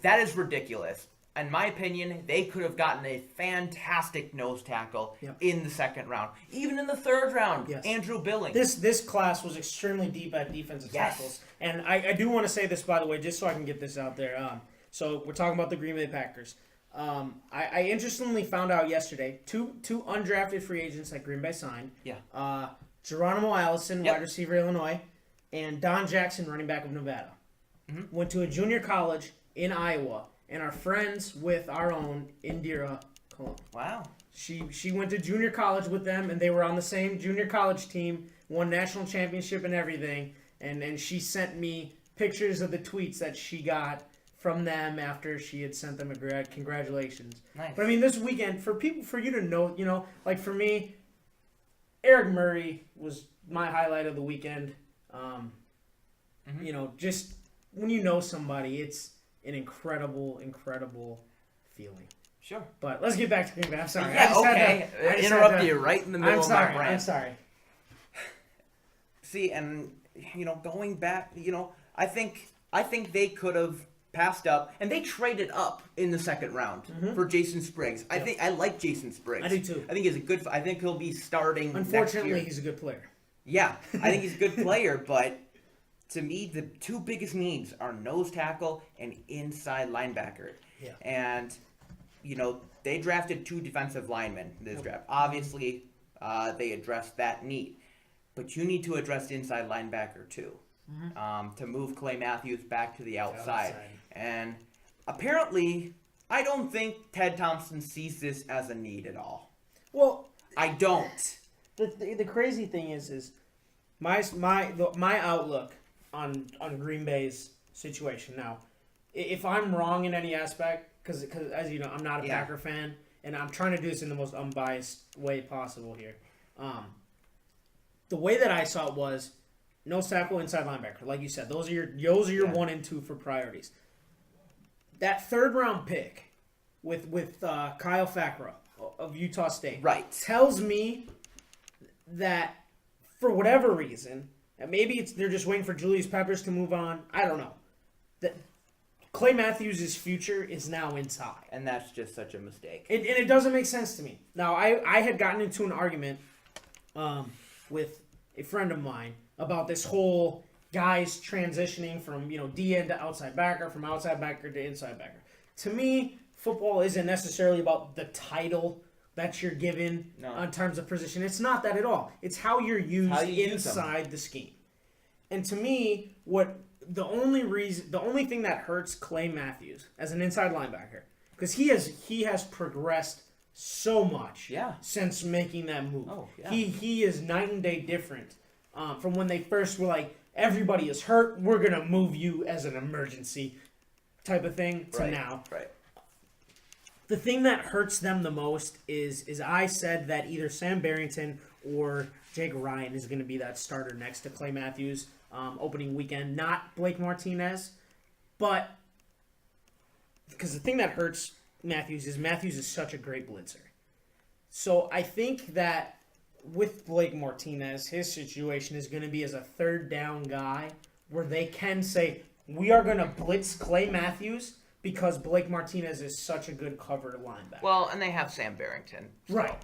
That is ridiculous. In my opinion, they could have gotten a fantastic nose tackle in the second round. Even in the third round, Andrew Billings. This class was extremely deep at defensive tackles. And I do want to say this, by the way, just so I can get this out there. So we're talking about the Green Bay Packers. I interestingly found out yesterday, two undrafted free agents that Green Bay signed. Yeah. Geronimo Allison, wide receiver, Illinois, and Don Jackson, running back of Nevada. Mm-hmm. Went to a junior college in Iowa. And are friends with our own Indira Cologne. Wow. She went to junior college with them, and they were on the same junior college team, won national championship and everything. And she sent me pictures of the tweets that she got from them after she had sent them a congratulations. Nice. But I mean, this weekend, for you to know, like for me, Eric Murray was my highlight of the weekend. Just when you know somebody, it's an incredible feeling. Sure. But let's get back to Green Bay. I'm sorry. Yeah, okay. Interrupt you right in the middle of my rant. I'm sorry. See, and going back, I think they could have passed up, and they traded up in the second round for Jason Spriggs. I like Jason Spriggs. I do too. I think he'll be starting. Unfortunately, next year. He's a good player. Yeah, I think he's a good player, but to me, the two biggest needs are nose tackle and inside linebacker. Yeah. And, they drafted 2 defensive linemen in this draft. Obviously, they addressed that need. But you need to address inside linebacker, too, to move Clay Matthews back to the outside. And apparently, I don't think Ted Thompson sees this as a need at all. Well, I don't. The crazy thing is my outlook on Green Bay's situation. Now, if I'm wrong in any aspect, because as you know, I'm not a Packer fan, and I'm trying to do this in the most unbiased way possible here. The way that I saw it was nose tackle, inside linebacker. Like you said, those are your 1 and 2 for priorities. That third round pick with Kyle Fackrell of Utah State right tells me that for whatever reason, and maybe they're just waiting for Julius Peppers to move on. I don't know. That Clay Matthews' future is now inside. And that's just such a mistake. And it doesn't make sense to me. Now, I had gotten into an argument with a friend of mine about this whole guys transitioning from, DN to outside backer, from outside backer to inside backer. To me, football isn't necessarily about the title that you're given in terms of position. It's not that at all. It's how you're used inside the scheme. And to me, the only thing that hurts Clay Matthews as an inside linebacker, because he has progressed so much since making that move. Oh, yeah. He is night and day different from when they first were like, everybody is hurt, we're going to move you as an emergency type of thing to now. Right. The thing that hurts them the most is I said that either Sam Barrington or Jake Ryan is going to be that starter next to Clay Matthews opening weekend, not Blake Martinez. But because the thing that hurts Matthews is such a great blitzer. So I think that with Blake Martinez, his situation is going to be as a third down guy where they can say, we are going to blitz Clay Matthews because Blake Martinez is such a good cover linebacker. Well, and they have Sam Barrington. So. Right.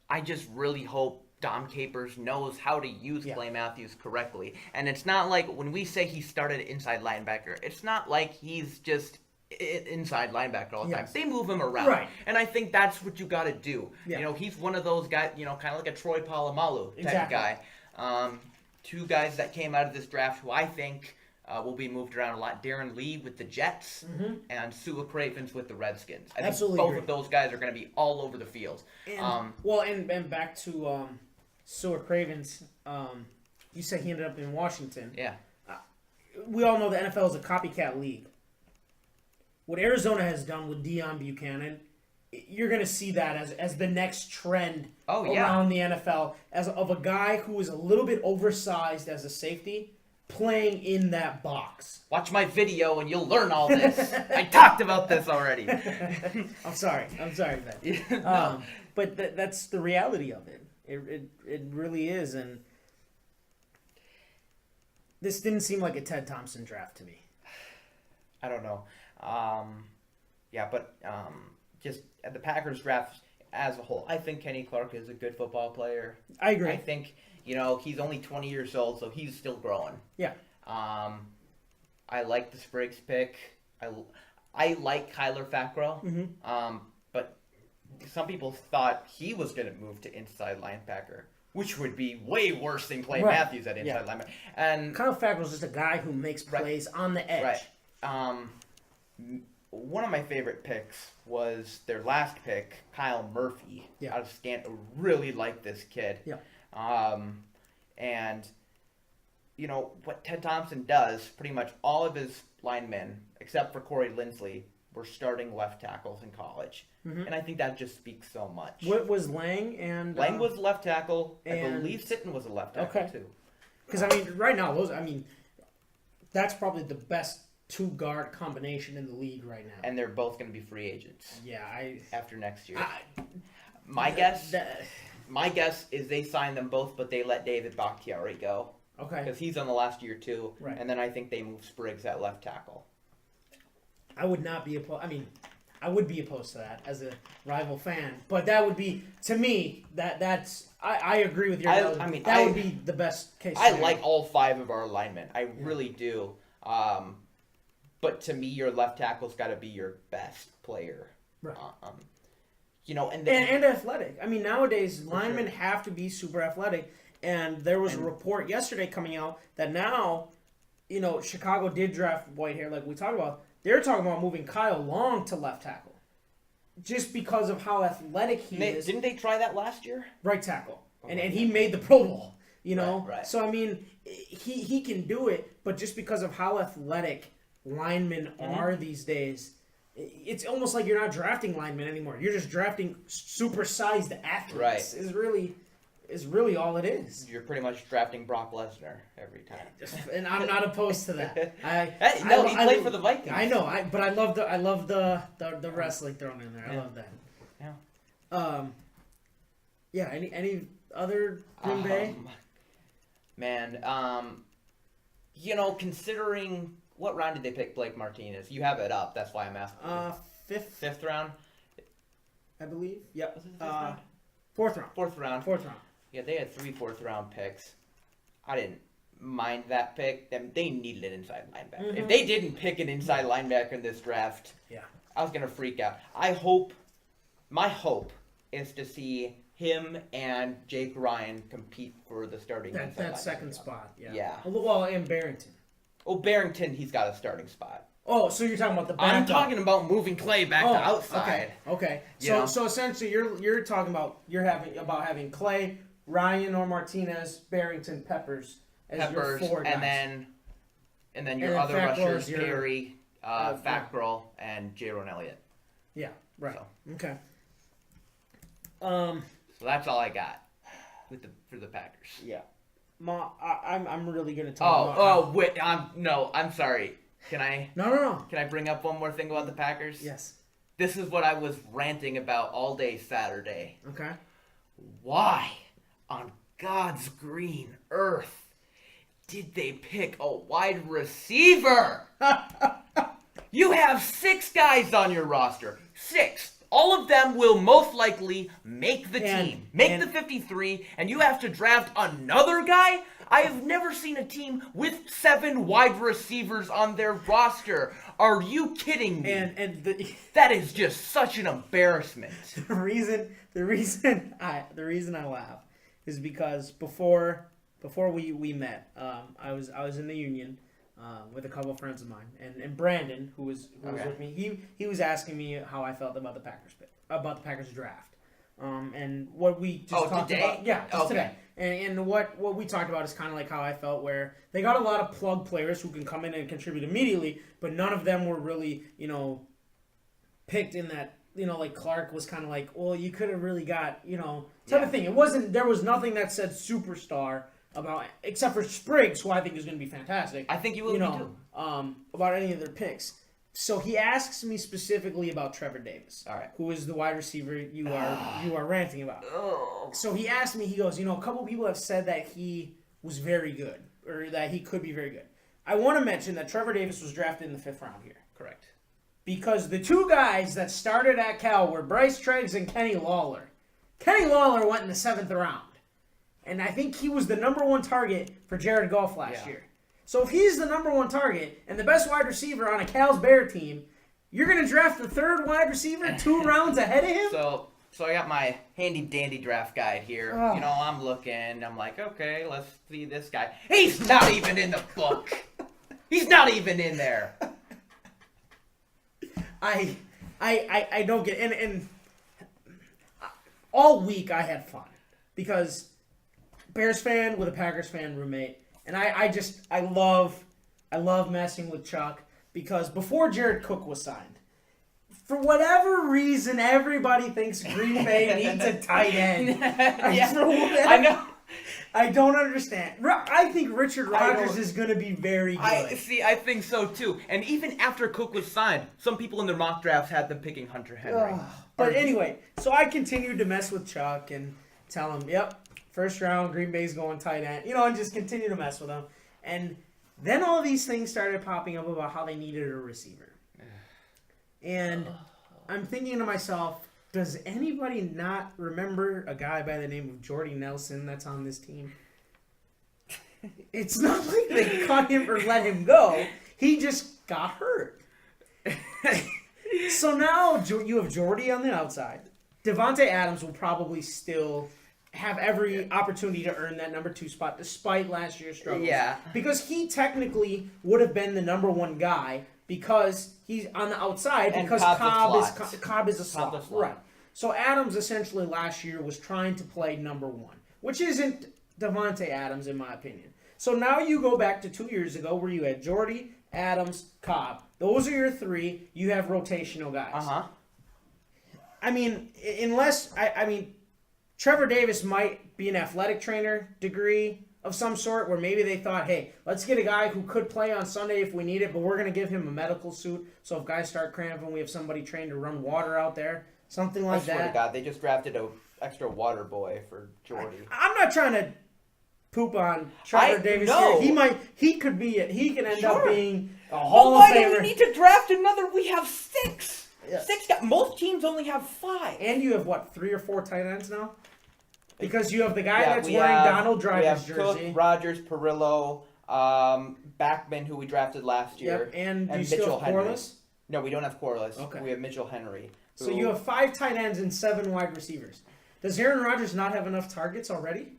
I just really hope Dom Capers knows how to use Clay Matthews correctly. And it's not like when we say he started inside linebacker, it's not like he's just inside linebacker all the time. They move him around. Right. And I think that's what you got to do. Yeah. He's one of those guys, kind of like a Troy Polamalu type of guy. Two guys that came out of this draft who I think will be moved around a lot. Darren Lee with the Jets and Sua Cravens with the Redskins. I think both of those guys are going to be all over the field. And, and back to Sua Cravens, you said he ended up in Washington. Yeah. We all know the NFL is a copycat league. What Arizona has done with Deion Buchanan, you're going to see that as the next trend around the NFL, as of a guy who is a little bit oversized as a safety, playing in that box. Watch my video and you'll learn all this. I talked about this already. I'm sorry, Ben. But that's the reality of it. It really is, and this didn't seem like a Ted Thompson draft to me. I don't know. Just at the Packers draft as a whole, I think Kenny Clark is a good football player. I agree. I think, he's only 20 years old, so he's still growing. Yeah. I like the Spriggs pick. I like Kyler Fackrell. But some people thought he was going to move to inside linebacker, which would be way worse than Clay Matthews at inside linebacker. And Kyler Fackrell's just a guy who makes plays on the edge. Right. One of my favorite picks was their last pick, Kyle Murphy out of Stanton. Really like this kid. Yeah. And what Ted Thompson does, pretty much all of his linemen, except for Corey Linsley, were starting left tackles in college. And I think that just speaks so much. What was Lang and... Lang was left tackle. I believe Sitton was a left tackle, too. Because, right now, that's probably the best two-guard combination in the league right now. And they're both going to be free agents. Yeah, after next year. My guess is they sign them both, but they let David Bakhtiari go. Okay. Because he's on the last year, too. Right. And then I think they move Spriggs at left tackle. I would not be opposed. I would be opposed to that as a rival fan. But that would be, to me, that's... I agree with your... That would be the best case scenario. I like all five of our linemen. I really do. But to me, your left tackle's got to be your best player. Right. And athletic. Nowadays, linemen have to be super athletic. And there was a report yesterday coming out that now, Chicago did draft Whitehair, like we talked about. They're talking about moving Kyle Long to left tackle. Just because of how athletic he is. Didn't they try that last year? Right tackle. And he made the Pro Bowl, Right. So, he can do it, but just because of how athletic linemen are these days, it's almost like you're not drafting linemen anymore. You're just drafting super-sized athletes. Right. Is really all it is. You're pretty much drafting Brock Lesnar every time. And I'm not opposed to that. He played for the Vikings. I know, but I love the wrestling thrown in there. I love that. Yeah. Any other Green Bay? Man, considering what round did they pick Blake Martinez? You have it up. That's why I'm asking. Fifth round, I believe. Yep. Was it the fifth round? Fourth round. Fourth round. Yeah, they had 3 4th-round picks. I didn't mind that pick. They needed an inside linebacker. If they didn't pick an inside linebacker in this draft, I was gonna freak out. My hope is to see him and Jake Ryan compete for the starting inside that linebacker second job. spot. Yeah. Yeah. Well, and Barrington. Oh, Barrington, he's got a starting spot. Oh, so you're talking about the backup. I'm talking about moving Clay back to outside. Okay. You So essentially, you're talking about having Clay, Ryan or Martinez, Barrington, Peppers as your 4 guys. and then your other rushers, Perry, Fackrell, and Jaron Elliott. Yeah. Right. So. Okay. So that's all I got for the Packers. Yeah. I'm really gonna talk about. Wait. I'm sorry. Can I? No. Can I bring up one more thing about the Packers? Yes. This is what I was ranting about all day Saturday. Okay. Why on God's green earth did they pick a wide receiver? You have 6 guys on your roster. 6. All of them will most likely make the team, make the 53, and you have to draft another guy? I have never seen a team with 7 wide receivers on their roster. Are you kidding me? That is just such an embarrassment. The reason I laugh is because before we met, I was in the Union with a couple of friends of mine, and Brandon, who was with me, he was asking me how I felt about the Packers draft, and what we just talked today? about, today, and what we talked about is kind of like how I felt, where they got a lot of plug players who can come in and contribute immediately, but none of them were really picked in that. Like Clark was kind of like, well, you could have really got type of thing. There was nothing that said superstar about, except for Spriggs, who I think is going to be fantastic. I think you will be too. About any of their picks. So he asks me specifically about Trevor Davis, who is the wide receiver you are ranting about. Oh. So he asked me, he goes, a couple people have said that he was very good, or that he could be very good. I want to mention that Trevor Davis was drafted in the 5th round here. Correct. Because the 2 guys that started at Cal were Bryce Treggs and Kenny Lawler. Kenny Lawler went in the 7th round. And I think he was the number 1 target for Jared Goff last year. So if he's the number 1 target and the best wide receiver on a Cal's Bear team, you're going to draft the 3rd wide receiver 2 rounds ahead of him? So I got my handy dandy draft guide here. Oh. I'm looking. I'm like, okay, let's see this guy. He's not even in the book. He's not even in there. I don't get it. And all week I had fun because Bears fan with a Packers fan roommate, and I love messing with Chuck because before Jared Cook was signed, for whatever reason, everybody thinks Green Bay needs a tight end. I know. I don't understand. I think Richard Rodgers is going to be very good. I think so too. And even after Cook was signed, some people in their mock drafts had them picking Hunter Henry. But anyway, so I continued to mess with Chuck and tell him, yep, 1st round, Green Bay's going tight end. And just continue to mess with him. And then all these things started popping up about how they needed a receiver. And I'm thinking to myself, does anybody not remember a guy by the name of Jordy Nelson that's on this team? It's not like they cut him or let him go. He just got hurt. So now you have Jordy on the outside. Devontae Adams will probably still have every opportunity to earn that number 2 spot despite last year's struggles. Yeah. Because he technically would have been the number 1 guy because he's on the outside and because Cobb is a slot. Right. So Adams essentially last year was trying to play number 1, which isn't Devontae Adams in my opinion. So now you go back to 2 years ago where you had Jordy, Adams, Cobb. Those are your 3. You have rotational guys. I mean, Trevor Davis might be an athletic trainer degree of some sort where maybe they thought, hey, let's get a guy who could play on Sunday if we need it, but we're going to give him a medical suit. So if guys start cramping, we have somebody trained to run water out there. Something like that. I swear to God, they just drafted a extra water boy for Jordy. I'm not trying to poop on Trevor Davis here. He could end up being a Hall of Famer. Why do we need to draft another? We have 6. Yeah. 6 guys. Most teams only have 5. And you have what, 3 or 4 tight ends now? Because you have the guy that's wearing Donald Driver's jersey. Cook, Rogers, Perillo, Backman, who we drafted last year. Yep. And do you Mitchell still have Henry. Corliss? No, we don't have Corliss. Okay. We have Mitchell Henry. So you have 5 tight ends and 7 wide receivers. Does Aaron Rodgers not have enough targets already?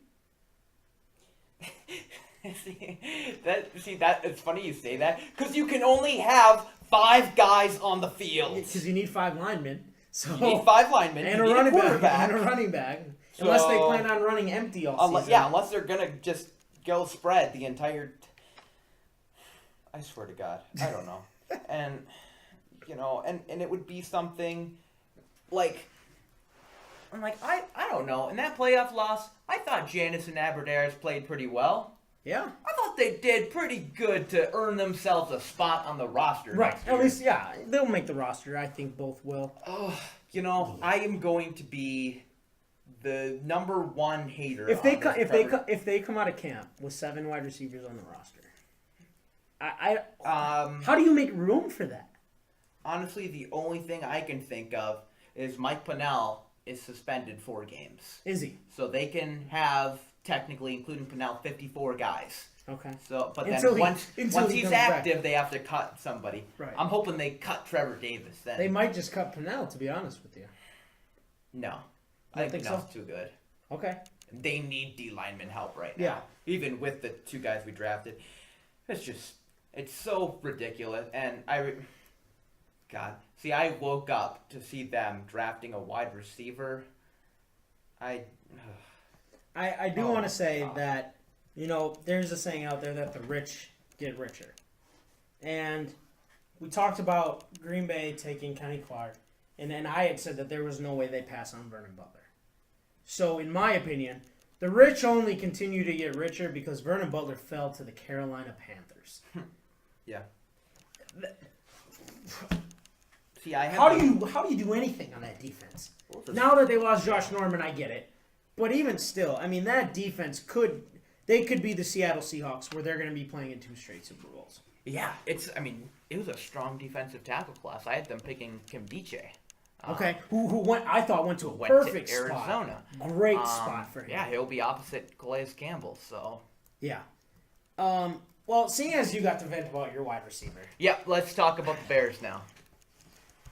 that it's funny you say that because you can only have 5 guys on the field. Because you need 5 linemen. So you need 5 linemen and a running back. So, unless they plan on running empty all season. Yeah, unless they're gonna just go spread the entire. I swear to God, I don't know, and and it would be something like. I'm like, I don't know. In that playoff loss, I thought Janis and Aberdaris played pretty well. Yeah. I thought they did pretty good to earn themselves a spot on the roster. Right. At least, yeah. They'll make the roster. I think both will. Oh, I am going to be the number 1 hater. If they come out of camp with 7 wide receivers on the roster, how do you make room for that? Honestly, the only thing I can think of is Mike Pennell is suspended 4 games. Is he? So they can have, technically, including Pennell, 54 guys. Okay. So, but then once he's active, they have to cut somebody. Right. I'm hoping they cut Trevor Davis then. They might just cut Pennell, to be honest with you. No. I think Pennell's too good. Okay. They need D lineman help right now. Yeah. Even with the 2 guys we drafted. It's so ridiculous. And God. See, I woke up to see them drafting a wide receiver. I do want to say that, there's a saying out there that the rich get richer. And we talked about Green Bay taking Kenny Clark, and then I had said that there was no way they pass on Vernon Butler. So, in my opinion, the rich only continue to get richer because Vernon Butler fell to the Carolina Panthers. Yeah. See, how do you do anything on that defense? Now that they lost Josh Norman, I get it. But even still, I mean, that defense could be the Seattle Seahawks where they're going to be playing in 2 straight Super Bowls. Yeah, it was a strong defensive tackle class. I had them picking Kimbiche. Okay, who went to a perfect Arizona. Spot. Great spot for him. Yeah, he'll be opposite Calais Campbell, so. Yeah. Well, seeing as you got to vent about your wide receiver. Yeah, let's talk about the Bears now.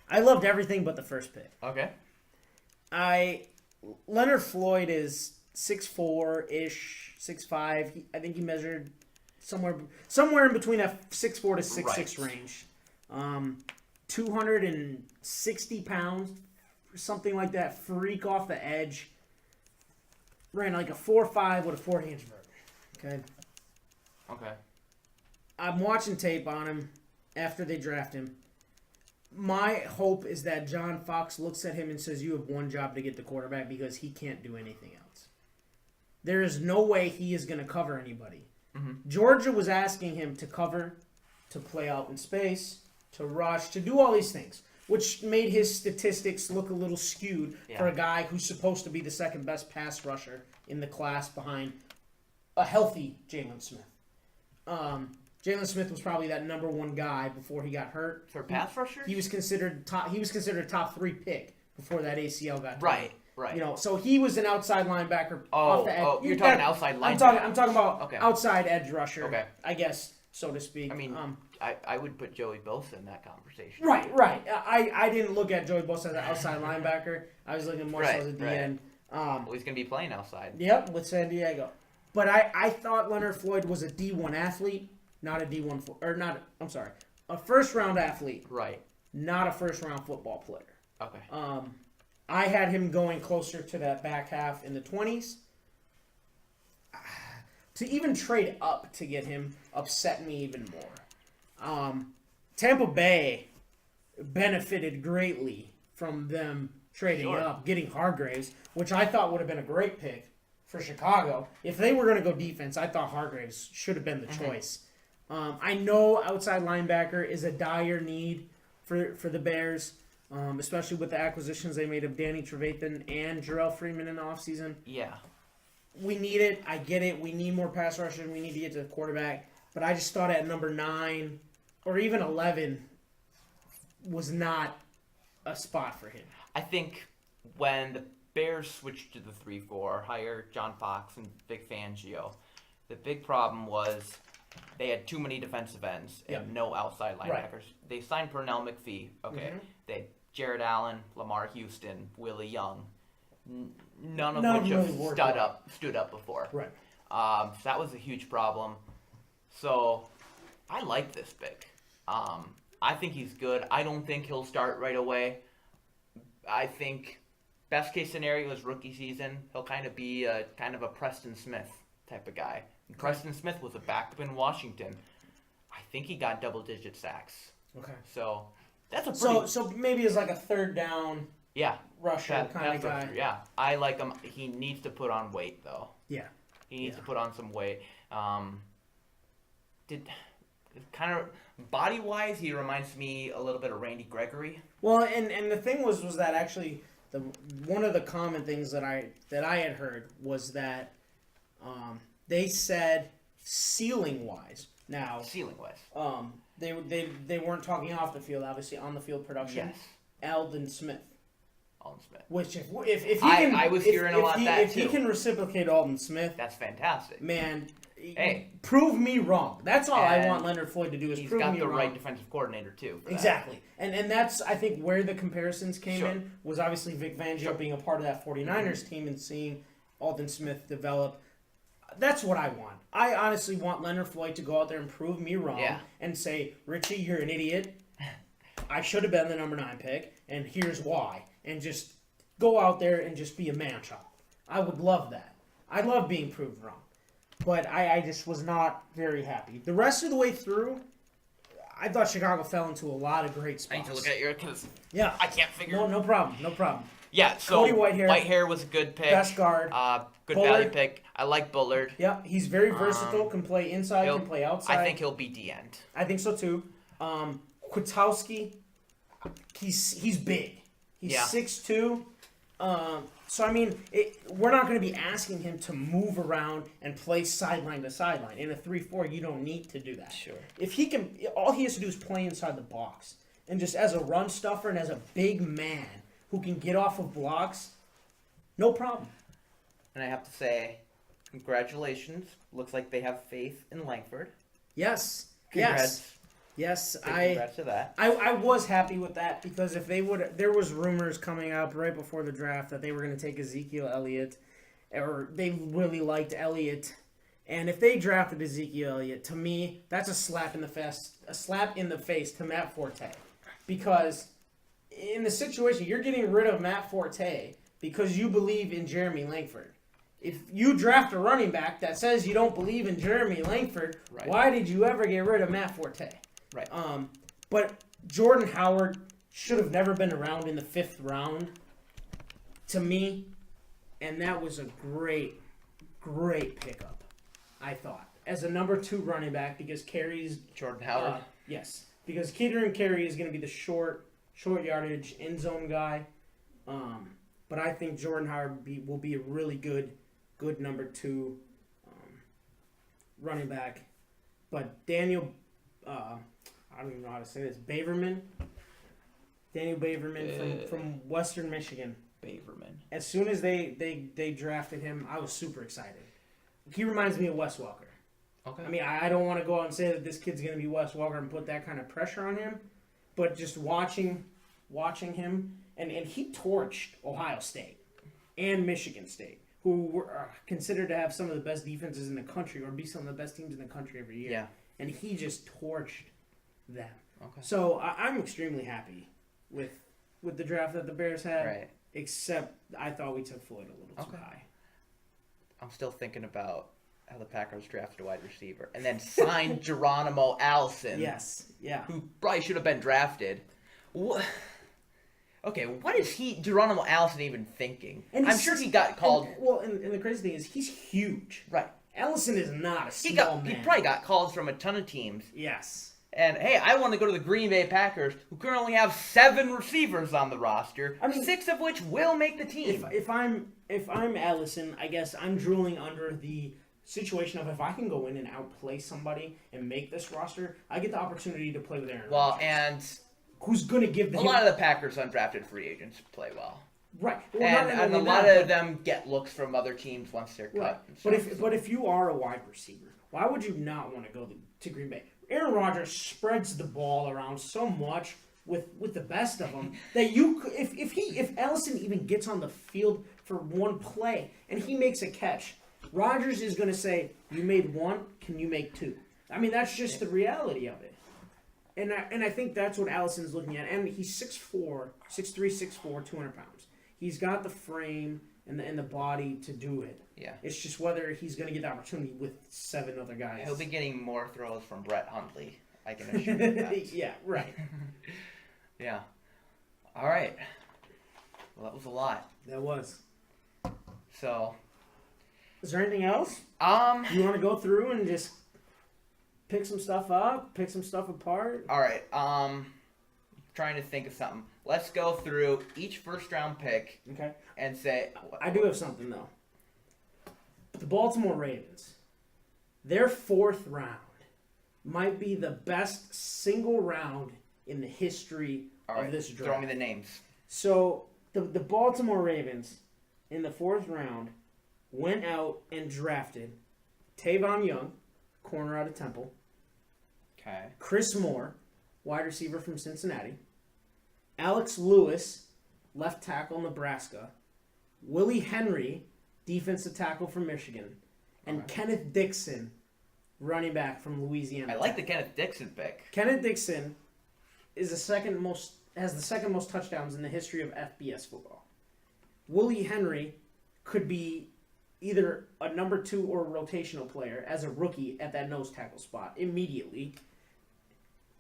I loved everything but the first pick. Okay. Leonard Floyd is 6'4"-ish, 6'5". I think he measured somewhere in between a 6'4" to 6'6" range. 260 pounds, something like that. Freak off the edge. Ran like a 4.5 with a 40-inch vert. Okay. Okay. I'm watching tape on him after they draft him. My hope is that John Fox looks at him and says, you have one job to get the quarterback because he can't do anything else. There is no way he is going to cover anybody. Mm-hmm. Georgia was asking him to cover, to play out in space, to rush, to do all these things, which made his statistics look a little skewed for a guy who's supposed to be the second best pass rusher in the class behind a healthy Jalen Smith. Jalen Smith was probably that number 1 guy before he got hurt. For pass rushers? He was considered a top 3 pick before that ACL got right. So he was an outside linebacker off the edge. Oh, you're talking outside linebacker. I'm talking about outside edge rusher. Okay. I guess, so to speak. I mean, I would put Joey Bosa in that conversation. Right. I didn't look at Joey Bosa as an outside linebacker. I was looking more so as a DN. Well, he's going to be playing outside. Yep, with San Diego. But I thought Leonard Floyd was a D1 athlete. Not a a first-round athlete. Right. Not a first-round football player. Okay. I had him going closer to that back half in the 20s. To even trade up to get him upset me even more. Tampa Bay benefited greatly from them trading up, getting Hargraves, which I thought would have been a great pick for Chicago. If they were going to go defense, I thought Hargraves should have been the choice. I know outside linebacker is a dire need for the Bears, especially with the acquisitions they made of Danny Trevathan and Jarrell Freeman in the offseason. Yeah. We need it. I get it. We need more pass rushers. We need to get to the quarterback. But I just thought at number 9 or even 11 was not a spot for him. I think when the Bears switched to the 3-4, hired John Fox and Vic Fangio, the big problem was they had too many defensive ends and no outside linebackers. Right. They signed Pernell McPhee. Okay. Mm-hmm. They had Jared Allen, Lamar Houston, Willie Young. None of which have stood up before. Right. So that was a huge problem. So I like this pick. I think he's good. I don't think he'll start right away. I think best case scenario is rookie season. He'll kind of be a Preston Smith type of guy. And Preston Smith was a backup in Washington. I think he got double-digit sacks. Okay. So that's a pretty... So maybe it's like a third down rusher kind of guy. Yeah. I like him. He needs to put on weight, though. Yeah. He needs to put on some weight. Kind of body-wise, he reminds me a little bit of Randy Gregory. Well, and the thing was that actually one of the common things that I had heard was that they said ceiling-wise. Now they weren't talking off the field, obviously on the field production. Yes. Alden Smith. Which if he can, I was hearing a lot that if he can reciprocate Alden Smith, that's fantastic. Man, prove me wrong. That's all I want Leonard Floyd to do is prove me wrong. He's got the right defensive coordinator too. Exactly, and that's I think where the comparisons came in was obviously Vic Fangio being a part of that 49ers team and seeing Alden Smith develop. That's what I want. I honestly want Leonard Floyd to go out there and prove me wrong and say, Richie, you're an idiot. I should have been the number 9 pick, and here's why. And just go out there and just be a man-child. I would love that. I love being proved wrong. But I just was not very happy. The rest of the way through, I thought Chicago fell into a lot of great spots. I need to look at your because I can't figure. No problem. Yeah, so Cody Whitehair was a good pick. Best guard. Good Bullard. value pick. I like Bullard. Yeah, he's very versatile. Can play inside. Can play outside. I think he'll be D-end. I think so too. Kwiatkowski, he's big. He's 6'2". So I mean, we're not going to be asking him to move around and play sideline to sideline. In a 3-4, you don't need to do that. Sure. If he can, all he has to do is play inside the box, and just as a run stuffer and as a big man who can get off of blocks, no problem. And I have to say, congratulations. Looks like they have faith in Langford. Yes. Congrats. Yes, congrats to that. I was happy with that because if they would, there was rumors coming up right before the draft that they were going to take Ezekiel Elliott, or they really liked Elliott, and if they drafted Ezekiel Elliott, to me that's a slap in the face to Matt Forte, because in the situation you're getting rid of Matt Forte because you believe in Jeremy Langford. If you draft a running back that says you don't believe in Jeremy Langford, why did you ever get rid of Matt Forte? Right. But Jordan Howard should have never been around in the 5th round, to me, and that was a great pickup, I thought, as a number 2 running back because Carey's Jordan Howard. Yes, because Keaton Carey is going to be the short yardage end zone guy, but I think Jordan Howard will be a really good number 2 running back, but Daniel. I don't even know how to say this. Daniel Baverman from Western Michigan. Baverman. As soon as they drafted him, I was super excited. He reminds me of Wes Welker. Okay. I mean, I don't want to go out and say that this kid's going to be Wes Welker and put that kind of pressure on him, but just watching him, and he torched Ohio State and Michigan State, who were considered to have some of the best defenses in the country or be some of the best teams in the country every year. Yeah. And he just torched them. Okay. So I'm extremely happy with the draft that the Bears had. Right. Except I thought we took Floyd a little too high. I'm still thinking about how the Packers drafted a wide receiver and then signed Geronimo Allison. Yes. Yeah. Who probably should have been drafted. Okay, what is Geronimo Allison even thinking? And I'm sure he got called. And the crazy thing is, he's huge. Right. Allison is not a small man. He probably got calls from a ton of teams. Yes. And hey, I want to go to the Green Bay Packers, who currently have 7 receivers on the roster, I mean, 6 of which will make the team. If I'm Allison, I guess I'm drooling under the situation of if I can go in and outplay somebody and make this roster, I get the opportunity to play with Aaron Rodgers. And who's going to give a lot of the Packers undrafted free agents play well. Right. Well, and a lot of them get looks from other teams once they're cut. Right. But if you are a wide receiver, why would you not want to go to Green Bay? Aaron Rodgers spreads the ball around so much with the best of them that if Allison even gets on the field for one play and he makes a catch, Rodgers is going to say, "You made one, can you make 2?" I mean, that's just the reality of it. And I think that's what Allison's looking at. And he's 6'3", 6'4", 200 pounds. He's got the frame and the body to do it. Yeah. It's just whether he's going to get the opportunity with 7 other guys. He'll be getting more throws from Brett Hundley, I can assure you that. Yeah, right. Yeah. All right. Well, that was a lot. That was. So. Is there anything else? You want to go through and just pick some stuff up, pick some stuff apart? All right. Trying to think of something. Let's go through each first round pick. Okay. And say. I do have something though. The Baltimore Ravens, their 4th round might be the best single round in the history of this draft. Throw me the names. So the Baltimore Ravens in the 4th round went out and drafted Tavon Young, corner out of Temple. Okay. Chris Moore, wide receiver from Cincinnati. Alex Lewis, left tackle, Nebraska. Willie Henry, defensive tackle from Michigan. And Kenneth Dixon, running back from Louisiana. I like the Kenneth Dixon pick. Kenneth Dixon has the second most touchdowns in the history of FBS football. Willie Henry could be either a number 2 or a rotational player as a rookie at that nose tackle spot immediately.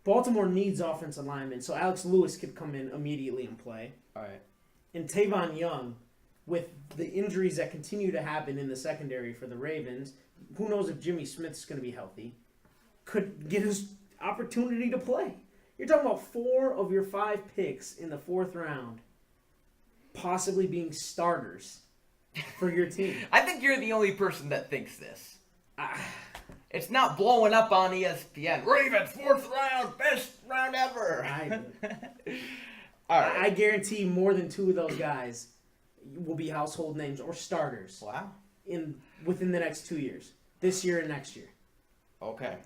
Baltimore needs offensive linemen, so Alex Lewis could come in immediately and play. All right. And Tavon Young, with the injuries that continue to happen in the secondary for the Ravens, who knows if Jimmy Smith's going to be healthy, could get his opportunity to play. You're talking about 4 of your 5 picks in the 4th round possibly being starters for your team. I think you're the only person that thinks this. It's not blowing up on ESPN. Ravens, 4th round, best round ever. All right. I guarantee more than 2 of those guys will be household names or starters. Wow. Within the next 2 years. This year and next year. Okay.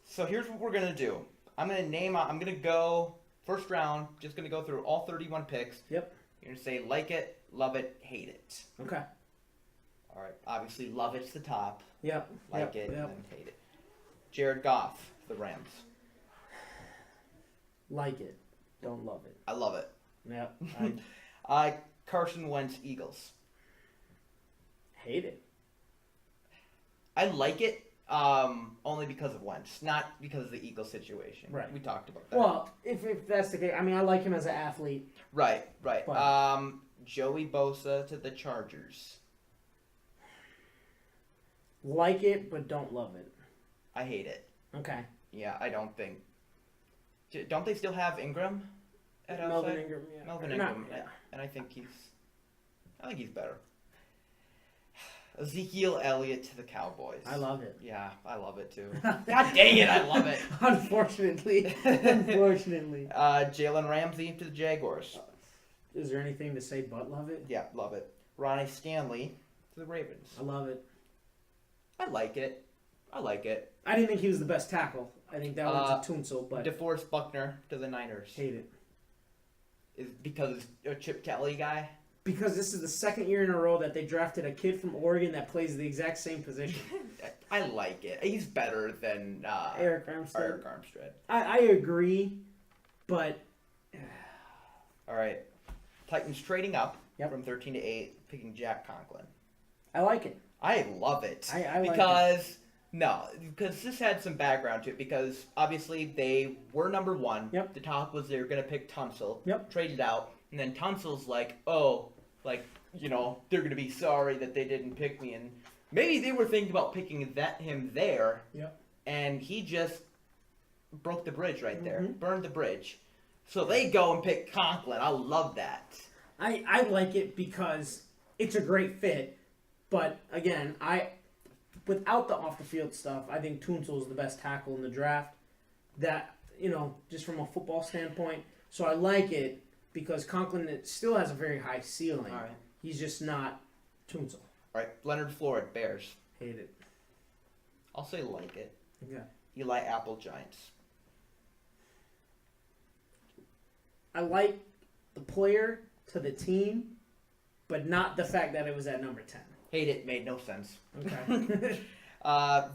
So here's what we're going to do. I'm going to go first round, just going to go through all 31 picks. Yep. You're going to say like it, love it, hate it. Okay. All right. Obviously, love it's the top. Yep. Like it, and then hate it. Jared Goff, the Rams. Like it. Don't love it. I love it. Yep. Carson Wentz, Eagles. Hate it. I like it only because of Wentz, not because of the Eagles situation. Right. We talked about that. Well, if that's the case, I mean, I like him as an athlete. Right. But Joey Bosa to the Chargers. like it, but don't love it. I hate it. Okay. Yeah, I don't think. Don't they still have Ingram at outside? Melvin Ingram, yeah. Melvin Ingram, and I think he's better. Ezekiel Elliott to the Cowboys. I love it. Yeah, I love it too. God dang it, I love it. Unfortunately. Jalen Ramsey to the Jaguars. Is there anything to say but love it? Yeah, love it. Ronnie Stanley to the Ravens. I love it. I like it. I didn't think he was the best tackle. I think that was a Tunsil, but DeForest Buckner to the Niners. hate it. Is because a Chip Kelly guy? Because this is the second year in a row that they drafted a kid from Oregon that plays the exact same position. I like it. He's better than Eric Armstead. Eric Armstead. I agree, but All right. Titans trading up Yep. from 13 to 8, picking Jack Conklin. I like it. I love it. I like because because this had some background to it. Because obviously they were number 1. Yep. The talk was they were going to pick Tunsil. Yep. Traded out. And then Tunsil's like, oh, like, you know, they're going to be sorry that they didn't pick me. And maybe they were thinking about picking him there. Yep. And he just broke the bridge right there. Mm-hmm. Burned the bridge. So they go and pick Conklin. I love that. I like it because it's a great fit. But, again, without the off-the-field stuff, I think Tunsil is the best tackle in the draft. That, you know, just from a football standpoint. So I like it because Conklin still has a very high ceiling. All right. He's just not Tunsil. All right, Leonard Floyd, Bears. Hate it. I'll say like it. Okay. Eli Apple, Giants. I like the player to the team, but not the fact that it was at number 10. Hate it. Made no sense. Okay.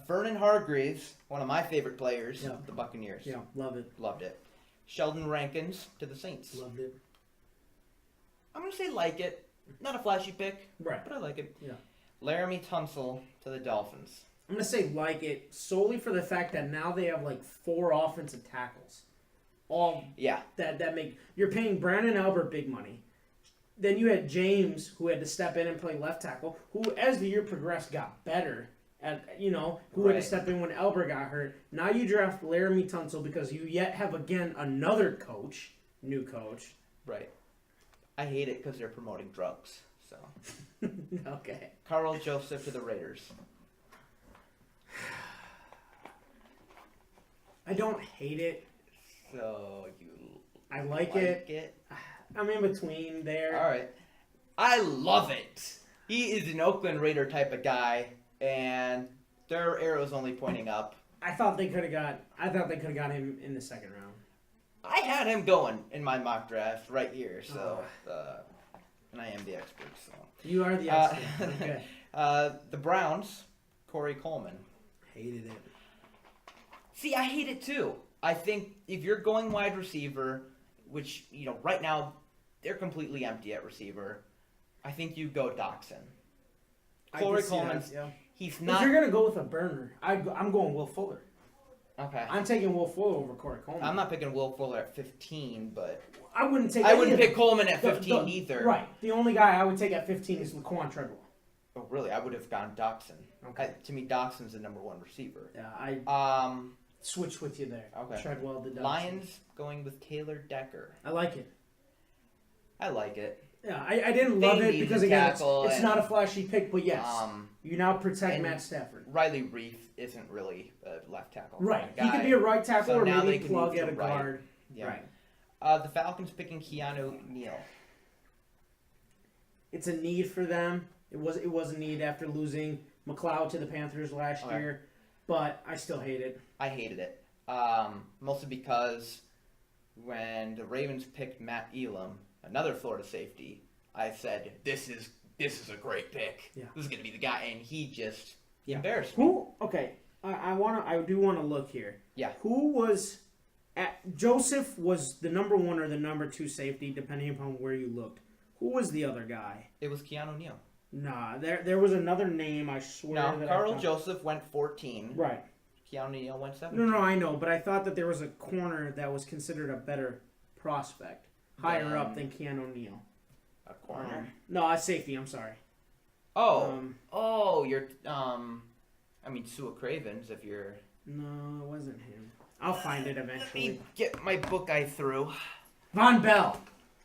Vernon Hargreaves, one of my favorite players, Yeah. the Buccaneers. Yeah, love it. Loved it. Sheldon Rankins to the Saints. Loved it. I'm going to say like it. Not a flashy pick, Right. but I like it. Yeah. Laramie Tunsil to the Dolphins. I'm going to say like it solely for the fact that now they have like 4 offensive tackles. All Yeah. that make you're paying Brandon Albert big money. Then you had James who had to step in and play left tackle, who as the year progressed got better at who had to Right. step in when Albert got hurt. Now you draft Laramie Tunsil because you yet have again another coach, new coach. Right. I hate it because they're promoting drugs. So Okay. Carl Joseph to the Raiders. I don't hate it. So you I like it? it. I'm in between there. All right. I love it. He is an Oakland Raider type of guy, and their arrow's only pointing up. I thought they could have got him in the second round. I had him going in my mock draft right here, so and I am the expert. So You are the expert. Okay. the Browns, Corey Coleman. Hated it. See, I hate it too. I think if you're going wide receiver, which right now they're completely empty at receiver, I think you go Doxson. Corey Coleman's he's not. If you're gonna go with a burner, I'm going Will Fuller. Okay. I'm taking Will Fuller over Corey Coleman. I'm not picking Will Fuller at 15, but I wouldn't take. I wouldn't pick Coleman at 15 either. Right. The only guy I would take at 15 is Laquan Treadwell. Oh, really? I would have gone Doxson. Okay. To me, Doxson's the number 1 receiver. Yeah, I switch with you there. Okay. Treadwell the Doxson. Lions going with Taylor Decker. I like it. I like it. Yeah, I didn't love They it need because to again, tackle it's and- not a flashy pick, but yes, you now protect and Matt Stafford. Riley Reef isn't really a left tackle. Right. kind of He guy. could be a right tackle So or now maybe they can plug move to at a right. guard. Yeah. Right. The Falcons picking Keanu Neal. It's a need for them. It was a need after losing McLeod to the Panthers last Okay. year, but I still hate it. I hated it. Mostly because when the Ravens picked Matt Elam, another Florida safety, I said, this is a great pick. Yeah. This is gonna be the guy, and he just embarrassed me. Who? Okay, I do want to look here. Yeah. Who was Joseph was the number 1 or the number 2 safety, depending upon where you looked. Who was the other guy? It was Keanu Neal. Nah, there was another name. I swear. No, that Carl I found. Joseph went 14. Right. Keanu Neal went 17. No, I know, but I thought that there was a corner that was considered a better prospect, higher up than Keanu Neal. A corner. No, a safety. I'm sorry. You're I mean Sua Cravens if you're. No, it wasn't him. I'll find it Let eventually. me get my book I threw. Von Bell.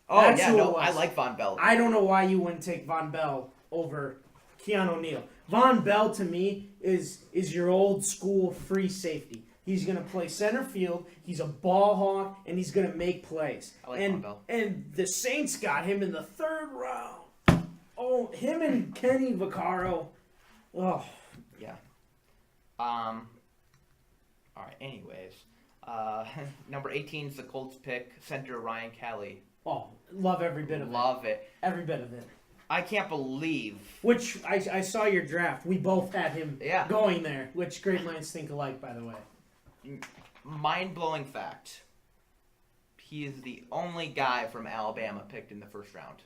Oh That's yeah, who it no, was. I like Von Bell. I don't know why you wouldn't take Von Bell over Keanu Neal. Von Bell to me is your old school free safety. He's gonna play center field. He's a ball hawk, and he's gonna make plays. I like Von Bell. And the Saints got him in the 3rd round. Oh, him and Kenny Vaccaro. Oh, Yeah. All right. Anyways, number 18 is the Colts pick, center Ryan Kelly. oh, love every bit of it. Love it. Every bit of it. I can't believe. Which I saw your draft. We both had him Yeah. going there. Which great minds think alike, by the way. Mind-blowing fact. He is the only guy from Alabama picked in the 1st round.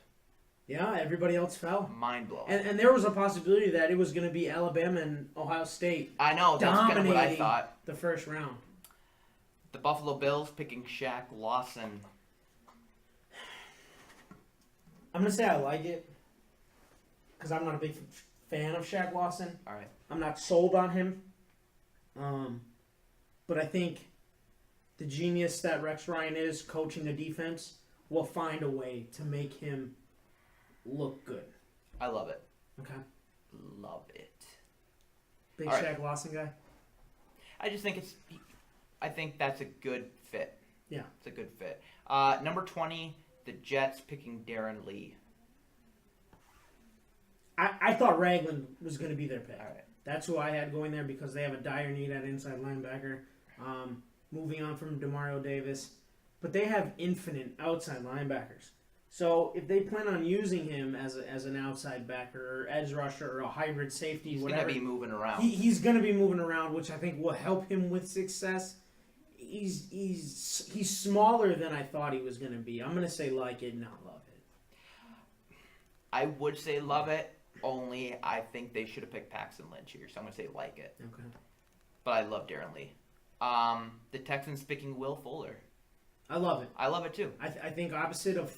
Yeah, everybody else fell. Mind-blowing. And there was a possibility that it was going to be Alabama and Ohio State I know, that's kind of what I dominating thought. the 1st round. The Buffalo Bills picking Shaq Lawson. I'm gonna say I like it because I'm not a big fan of Shaq Lawson. All right. I'm not sold on him. But I think the genius that Rex Ryan is coaching the defense will find a way to make him look good. I love it. Okay. Love it. Big All right. Shaq Lawson guy. I just think I think that's a good fit. Yeah. It's a good fit. Number 20, the Jets picking Darren Lee. I thought Ragland was going to be their pick. All right. That's who I had going there because they have a dire need at inside linebacker. Moving on from Demario Davis. But they have infinite outside linebackers. So if they plan on using him as an outside backer or edge rusher or a hybrid safety, He's whatever, going to be moving around. he's going to be moving around, which I think will help him with success. He's smaller than I thought he was going to be. I'm going to say like it, not love it. I would say love it, only I think they should have picked Paxton Lynch here, so I'm going to say like it. Okay. But I love Darren Lee. The Texans picking Will Fuller. I love it. I love it too. I think opposite of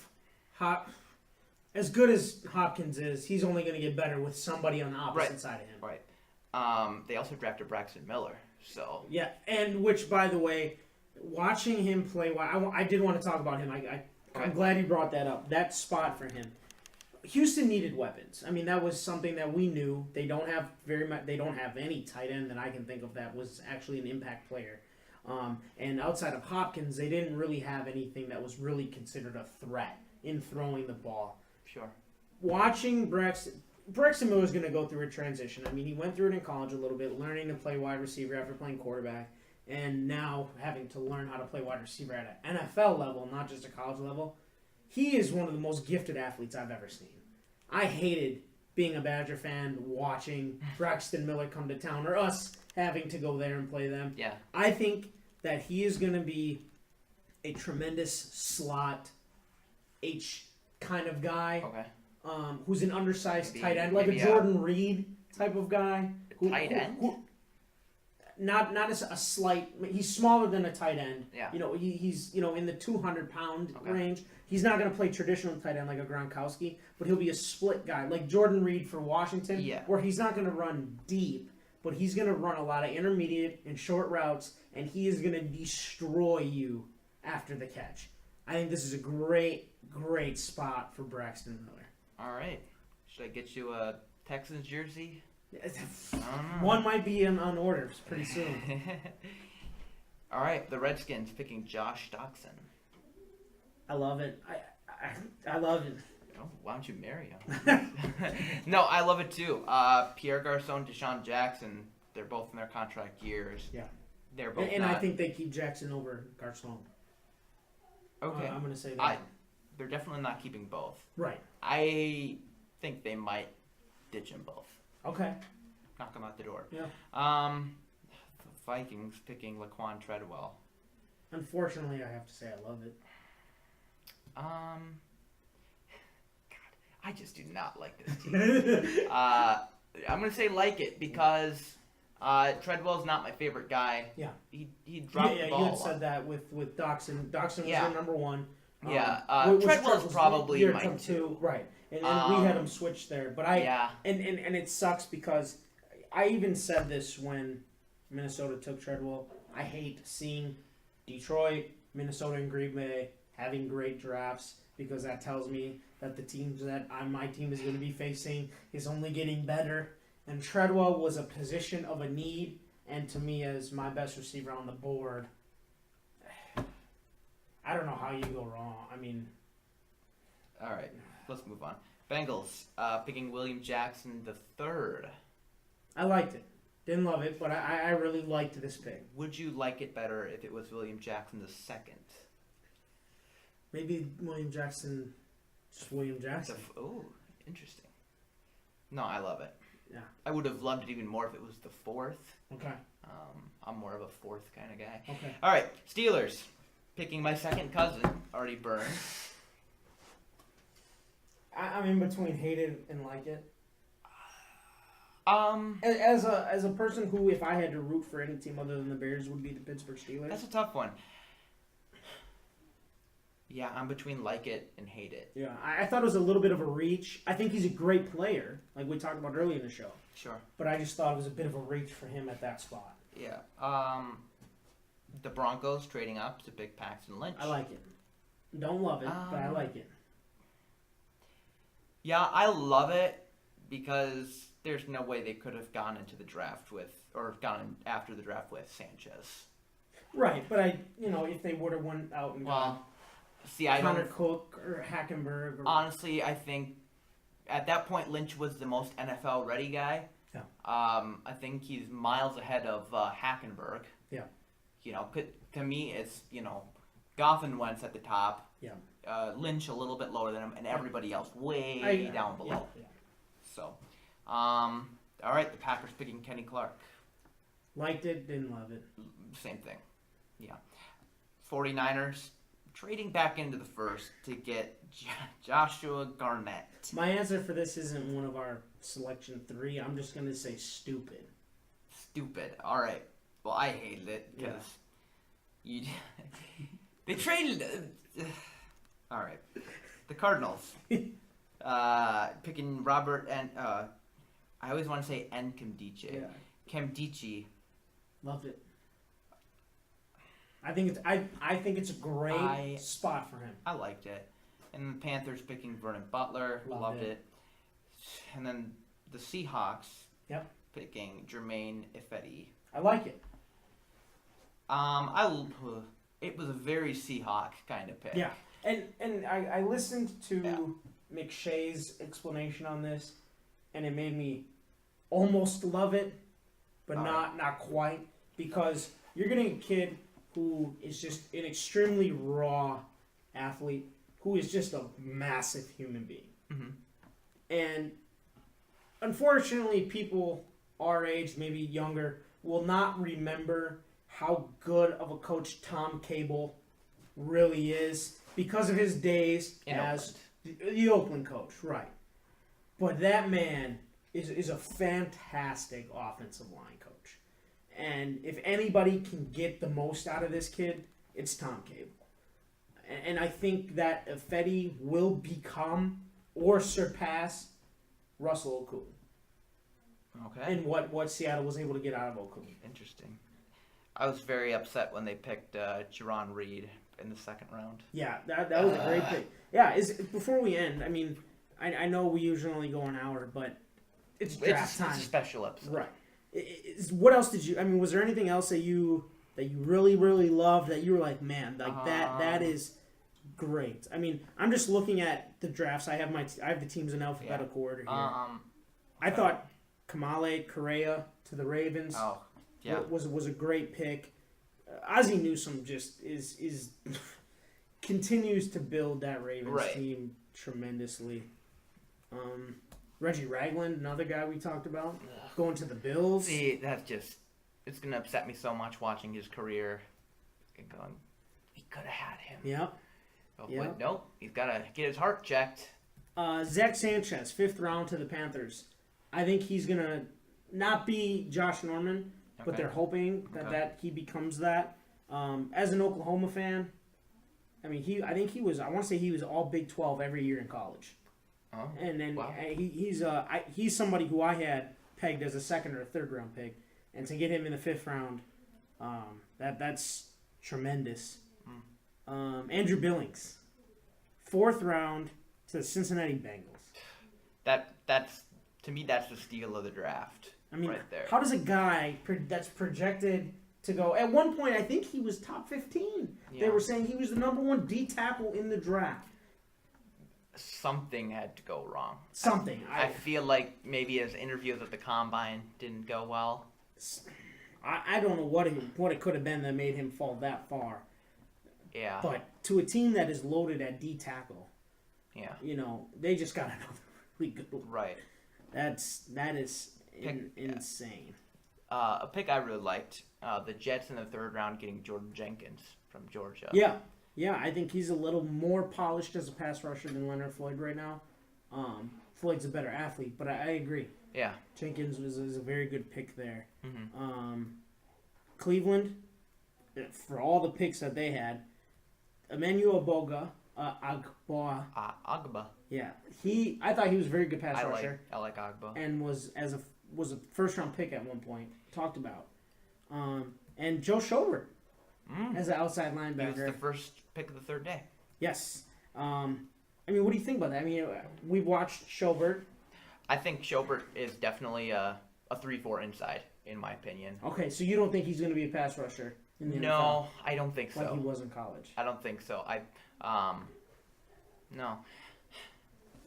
as good as Hopkins is, he's only going to get better with somebody on the opposite side of him. Right. They also drafted Braxton Miller, so Yeah, and which, by the way, watching him play, I did want to talk about him. I'm glad you brought that up. That spot for him. Houston needed weapons. I mean, that was something that we knew. They don't have very much. They don't have any tight end that I can think of that was actually an impact player. And outside of Hopkins, they didn't really have anything that was really considered a threat in throwing the ball. sure. Watching Braxton Miller is going to go through a transition. I mean, he went through it in college a little bit, learning to play wide receiver after playing quarterback, and now having to learn how to play wide receiver at an NFL level, not just a college level. He is one of the most gifted athletes I've ever seen. I hated being a Badger fan, watching Braxton Miller come to town, or us having to go there and play them. Yeah. I think that he is going to be a tremendous slot H kind of guy. Okay. Who's an undersized Maybe- tight end, like a maybe, Jordan Reed type of guy. Tight end? Not as a slight. He's smaller than a tight end. Yeah. You know, he's in the 200-pound Okay. range. He's not going to play traditional tight end like a Gronkowski, but he'll be a split guy like Jordan Reed for Washington, Yeah. where he's not going to run deep, but he's going to run a lot of intermediate and short routes, and he is going to destroy you after the catch. I think this is a great spot for Braxton Miller. All right. Should I get you a Texans jersey? I don't know. One might be on orders pretty soon. All right. The Redskins picking Josh Doxson. I love it. I love it. Oh, why don't you marry him? No, I love it too. Pierre Garcon, Deshaun Jackson, they're both in their contract years. Yeah. They're both And not... I think they keep Jackson over Garcon. Okay. I'm going to say that. They're definitely not keeping both. Right. I think they might ditch them both. Okay. Knock them out the door. Yeah. The Vikings picking Laquan Treadwell. Unfortunately, I have to say I love it. God, I just do not like this team. I'm gonna say like it because Treadwell's not my favorite guy. Yeah. He dropped the ball. You a had lot. said that with Doxson. Doxson was Yeah. their number one. Treadwell's probably year my two. Right. And we had him switch there. But and it sucks because I even said this when Minnesota took Treadwell. I hate seeing Detroit, Minnesota, and Green Bay having great drafts because that tells me that the teams that my team is going to be facing is only getting better. And Treadwell was a position of a need, and to me, as my best receiver on the board, I don't know how you go wrong. I mean, all right, let's move on. Bengals picking William Jackson the third. I liked it. Didn't love it, but I really liked this pick. Would you like it better if it was William Jackson the second? Maybe William Jackson, just William Jackson. Oh, interesting. No, I love it. Yeah. I would have loved it even more if it was the fourth. Okay. I'm more of a fourth kind of guy. Okay. All right, Steelers picking my second cousin, Artie Burns. I'm in between hate it and like it. That's As a person who, if I had to root for any team other than the Bears, would be the Pittsburgh Steelers. a tough one. Yeah, I'm between like it and hate it. Yeah, I thought it was a little bit of a reach. I think he's a great player, like we talked about earlier in the show. Sure. But I just thought it was a bit of a reach for him at that spot. Yeah. The Broncos trading up to pick Paxton Lynch. I like it. Don't love it, but I like it. Yeah, I love it because there's no way they could have gone into the draft gone after the draft with Sanchez. Right, but if they would have went out and gone Connor Cook or Hackenberg. Honestly, I think at that point Lynch was the most NFL ready guy. Yeah. I think he's miles ahead of Hackenberg. Yeah. To me, it's Goff and Wentz at the top. Yeah. Lynch a little bit lower than him, and everybody else way down below. Yeah. So, all right, the Packers picking Kenny Clark. Liked it, didn't love it. Same thing. Yeah. 49ers trading back into the first to get Joshua Garnett. My answer for this isn't one of our selection 3. I'm just going to say stupid. Stupid. All right. Well, I hated it because they traded. All right. The Cardinals picking Robert and I always want to say Nkemdiche. Yeah. Nkemdiche. Loved it. I think it's a great spot for him. I liked it. And the Panthers picking Vernon Butler. Loved it. And then the Seahawks picking Jermaine Ifedi. I like it. It was a very Seahawk kind of pick. Yeah. And I listened to McShay's explanation on this, and it made me almost love it, but not quite, because you're getting a kid who is just an extremely raw athlete who is just a massive human being. Mm-hmm. And unfortunately, people our age, maybe younger, will not remember how good of a coach Tom Cable really is because of his days as the Oakland coach, right? But that man is a fantastic offensive line coach. And if anybody can get the most out of this kid, it's Tom Cable. And I think that Ifedi will become or surpass Russell Okung. Okay. And what Seattle was able to get out of Okung. Interesting. I was very upset when they picked Jerron Reed in the second round. Yeah, that was a great pick. Yeah, before we end, I mean, I know we usually only go an hour, but it's draft time. It's a special episode. Right. What else did you? I mean, was there anything else that you really really loved that you were like, man, like that is great? I mean, I'm just looking at the drafts. I have the teams in alphabetical order here. I thought Kamale Correa to the Ravens was a great pick. Ozzie Newsome just is continues to build that Ravens team tremendously. Reggie Ragland, another guy we talked about, going to the Bills. See, it's going to upset me so much watching his career. Going, he could have had him. Yep. But nope, he's got to get his heart checked. Zach Sanchez, 5th round to the Panthers. I think he's going to not be Josh Norman, but they're hoping that he becomes that. As an Oklahoma fan, I mean, I want to say he was all Big 12 every year in college. Oh, and then he's somebody who I had pegged as a 2nd or a 3rd round pick, and to get him in the 5th round, that's tremendous. Andrew Billings, 4th round to the Cincinnati Bengals. That's to me, that's the steal of the draft. I mean, right there. How does a guy that's projected to go? At one point, I think he was top 15. Yeah. They were saying he was the number 1 D tackle in the draft. Something had to go wrong. Something. I feel like maybe his interviews at the combine didn't go well. I don't know what it could have been that made him fall that far. Yeah. But to a team that is loaded at D tackle, they just got another really good one. Right. That is insane. A pick I really liked, the Jets in the 3rd round getting Jordan Jenkins from Georgia. Yeah, I think he's a little more polished as a pass rusher than Leonard Floyd right now. Floyd's a better athlete, but I agree. Yeah. Jenkins is a very good pick there. Mm-hmm. Cleveland, for all the picks that they had, Emmanuel Boga Agba. Agba. Yeah, I thought he was a very good pass rusher. I like Agba. And was a first round pick at one point. Talked about. And Joe Schobert as an outside linebacker. He was the first pick of the third day. Yes. I mean, what do you think about that? I mean, we've watched Schobert. I think Schobert is definitely a 3-4 inside, in my opinion. Okay, so you don't think he's going to be a pass rusher in the NFL? No, I don't think so. Like he was in college. I don't think so. No.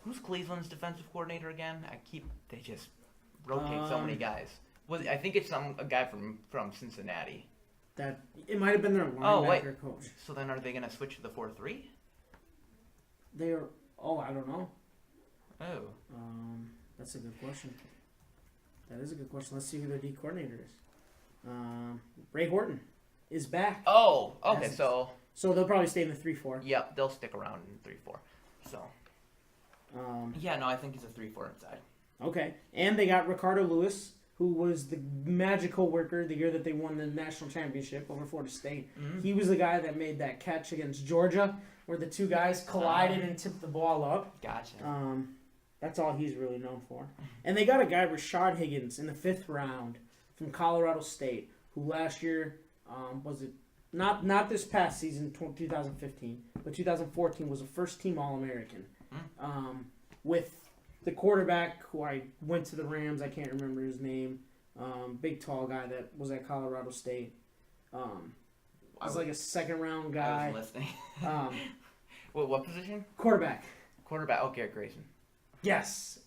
Who's Cleveland's defensive coordinator again? They just rotate so many guys. I think it's a guy from Cincinnati. That it might have been their linebacker coach. So then, are they going to switch to the 4-3? I don't know. Oh. That's a good question. That is a good question. Let's see who their D coordinator is. Ray Horton is back. Oh, okay. So they'll probably stay in the 3-4. Yep, they'll stick around in 3-4. So. I think he's a 3-4 inside. Okay, and they got Ricardo Lewis, who was the magical worker the year that they won the national championship over Florida State. Mm-hmm. He was the guy that made that catch against Georgia, where the two guys collided and tipped the ball up. Gotcha. That's all he's really known for. And they got a guy, Rashad Higgins, in the 5th round from Colorado State, who last year, was it not this past season, 2015, but 2014 was a first-team All-American. With the quarterback who I went to the Rams, I can't remember his name, big tall guy that was at Colorado State. Was like a 2nd-round guy. I was listening. What position? Quarterback. Okay, Grayson. Yes.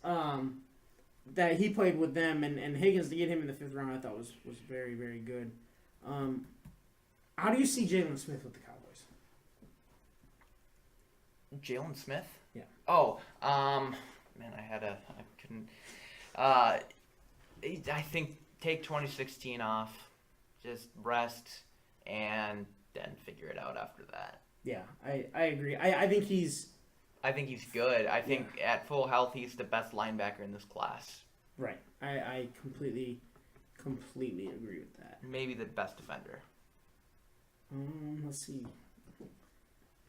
That he played with them, and Higgins, to get him in the 5th round, I thought was very, very good. How do you see Jalen Smith with the Cowboys? Jalen Smith? Yeah. Oh, man, I couldn't. I think take 2016 off, just rest, and then figure it out after that. Yeah, I agree. I think he's good. I think at full health, he's the best linebacker in this class. Right. I completely agree with that. Maybe the best defender. Let's see.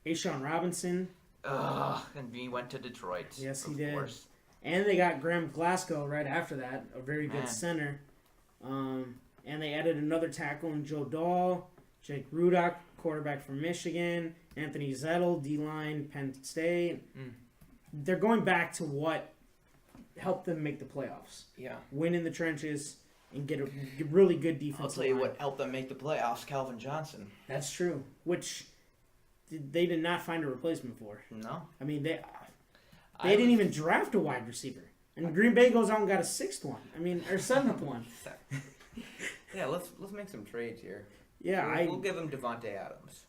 Ashawn Robinson. And he went to Detroit. Yes, he of did. Course. And they got Graham Glasgow right after that, a very good center. And they added another tackle in Joe Dahl, Jake Rudock, quarterback from Michigan, Anthony Zettel, D-line, Penn State. They're going back to what helped them make the playoffs. Yeah. Win in the trenches and get a really good defensive I'll tell you line. what helped them make the playoffs, Calvin Johnson. That's true, which they did not find a replacement for. No. I mean, they didn't even draft a wide receiver. And Green Bay goes out and got a 6th one. I mean, or 7th one. Yeah, let's make some trades here. Yeah, we'll give him Devontae Adams.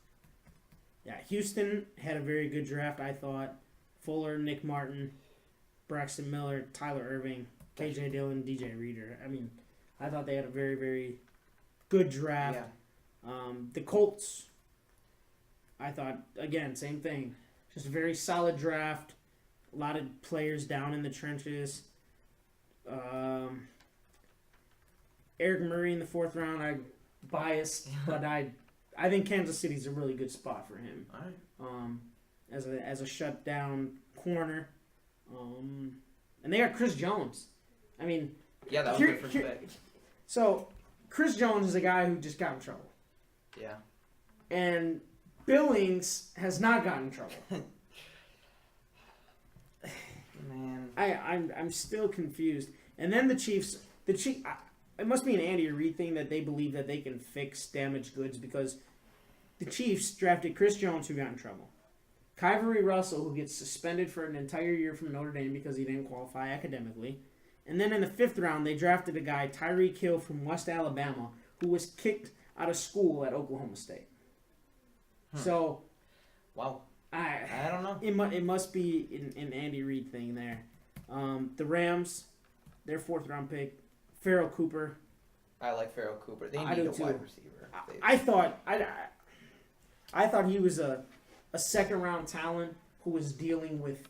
Yeah, Houston had a very good draft, I thought. Fuller, Nick Martin, Braxton Miller, Tyler Irving, KJ Dillon, DJ Reader. I mean, I thought they had a very, very good draft. Yeah. The Colts, I thought, again, same thing. Just a very solid draft. A lot of players down in the trenches. Eric Murray in the 4th round, I'm biased, but I think Kansas City's a really good spot for him. All right. As a shutdown corner. And they got Chris Jones. I mean, yeah, that was their first pick. So, Chris Jones is a guy who just got in trouble. Yeah. And Billings has not gotten in trouble. Man. I'm still confused. And then the Chiefs, it must be an Andy Reid thing that they believe that they can fix damaged goods, because the Chiefs drafted Chris Jones, who got in trouble. Kyrie Russell, who gets suspended for an entire year from Notre Dame because he didn't qualify academically. And then in the 5th round, they drafted a guy, Tyreek Hill from West Alabama, who was kicked out of school at Oklahoma State. So, wow. I don't know. It must be an Andy Reid thing there. The Rams, their 4th round pick, Farrell Cooper. I like Farrell Cooper. They need a wide receiver. I thought he was a 2nd round talent who was dealing with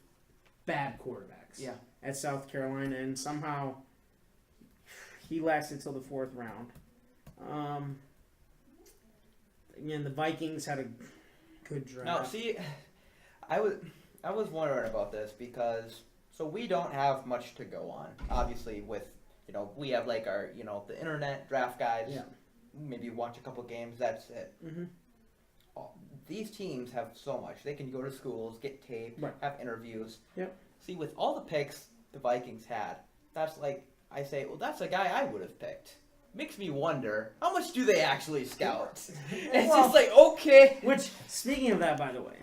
bad quarterbacks. Yeah. At South Carolina, and somehow he lasted till the 4th round. Again, the Vikings had a good draft. No, see, I was wondering about this because so we don't have much to go on. Obviously, with we have like our the internet draft guides. Yeah. Maybe watch a couple games. That's it. Mm-hmm. These teams have so much. They can go to schools, get tape, Right. have interviews. Yep. See, with all the picks the Vikings had, that's like I say, well, that's a guy I would have picked. Makes me wonder, how much do they actually scout? It's just like, okay. Which, speaking of that, by the way,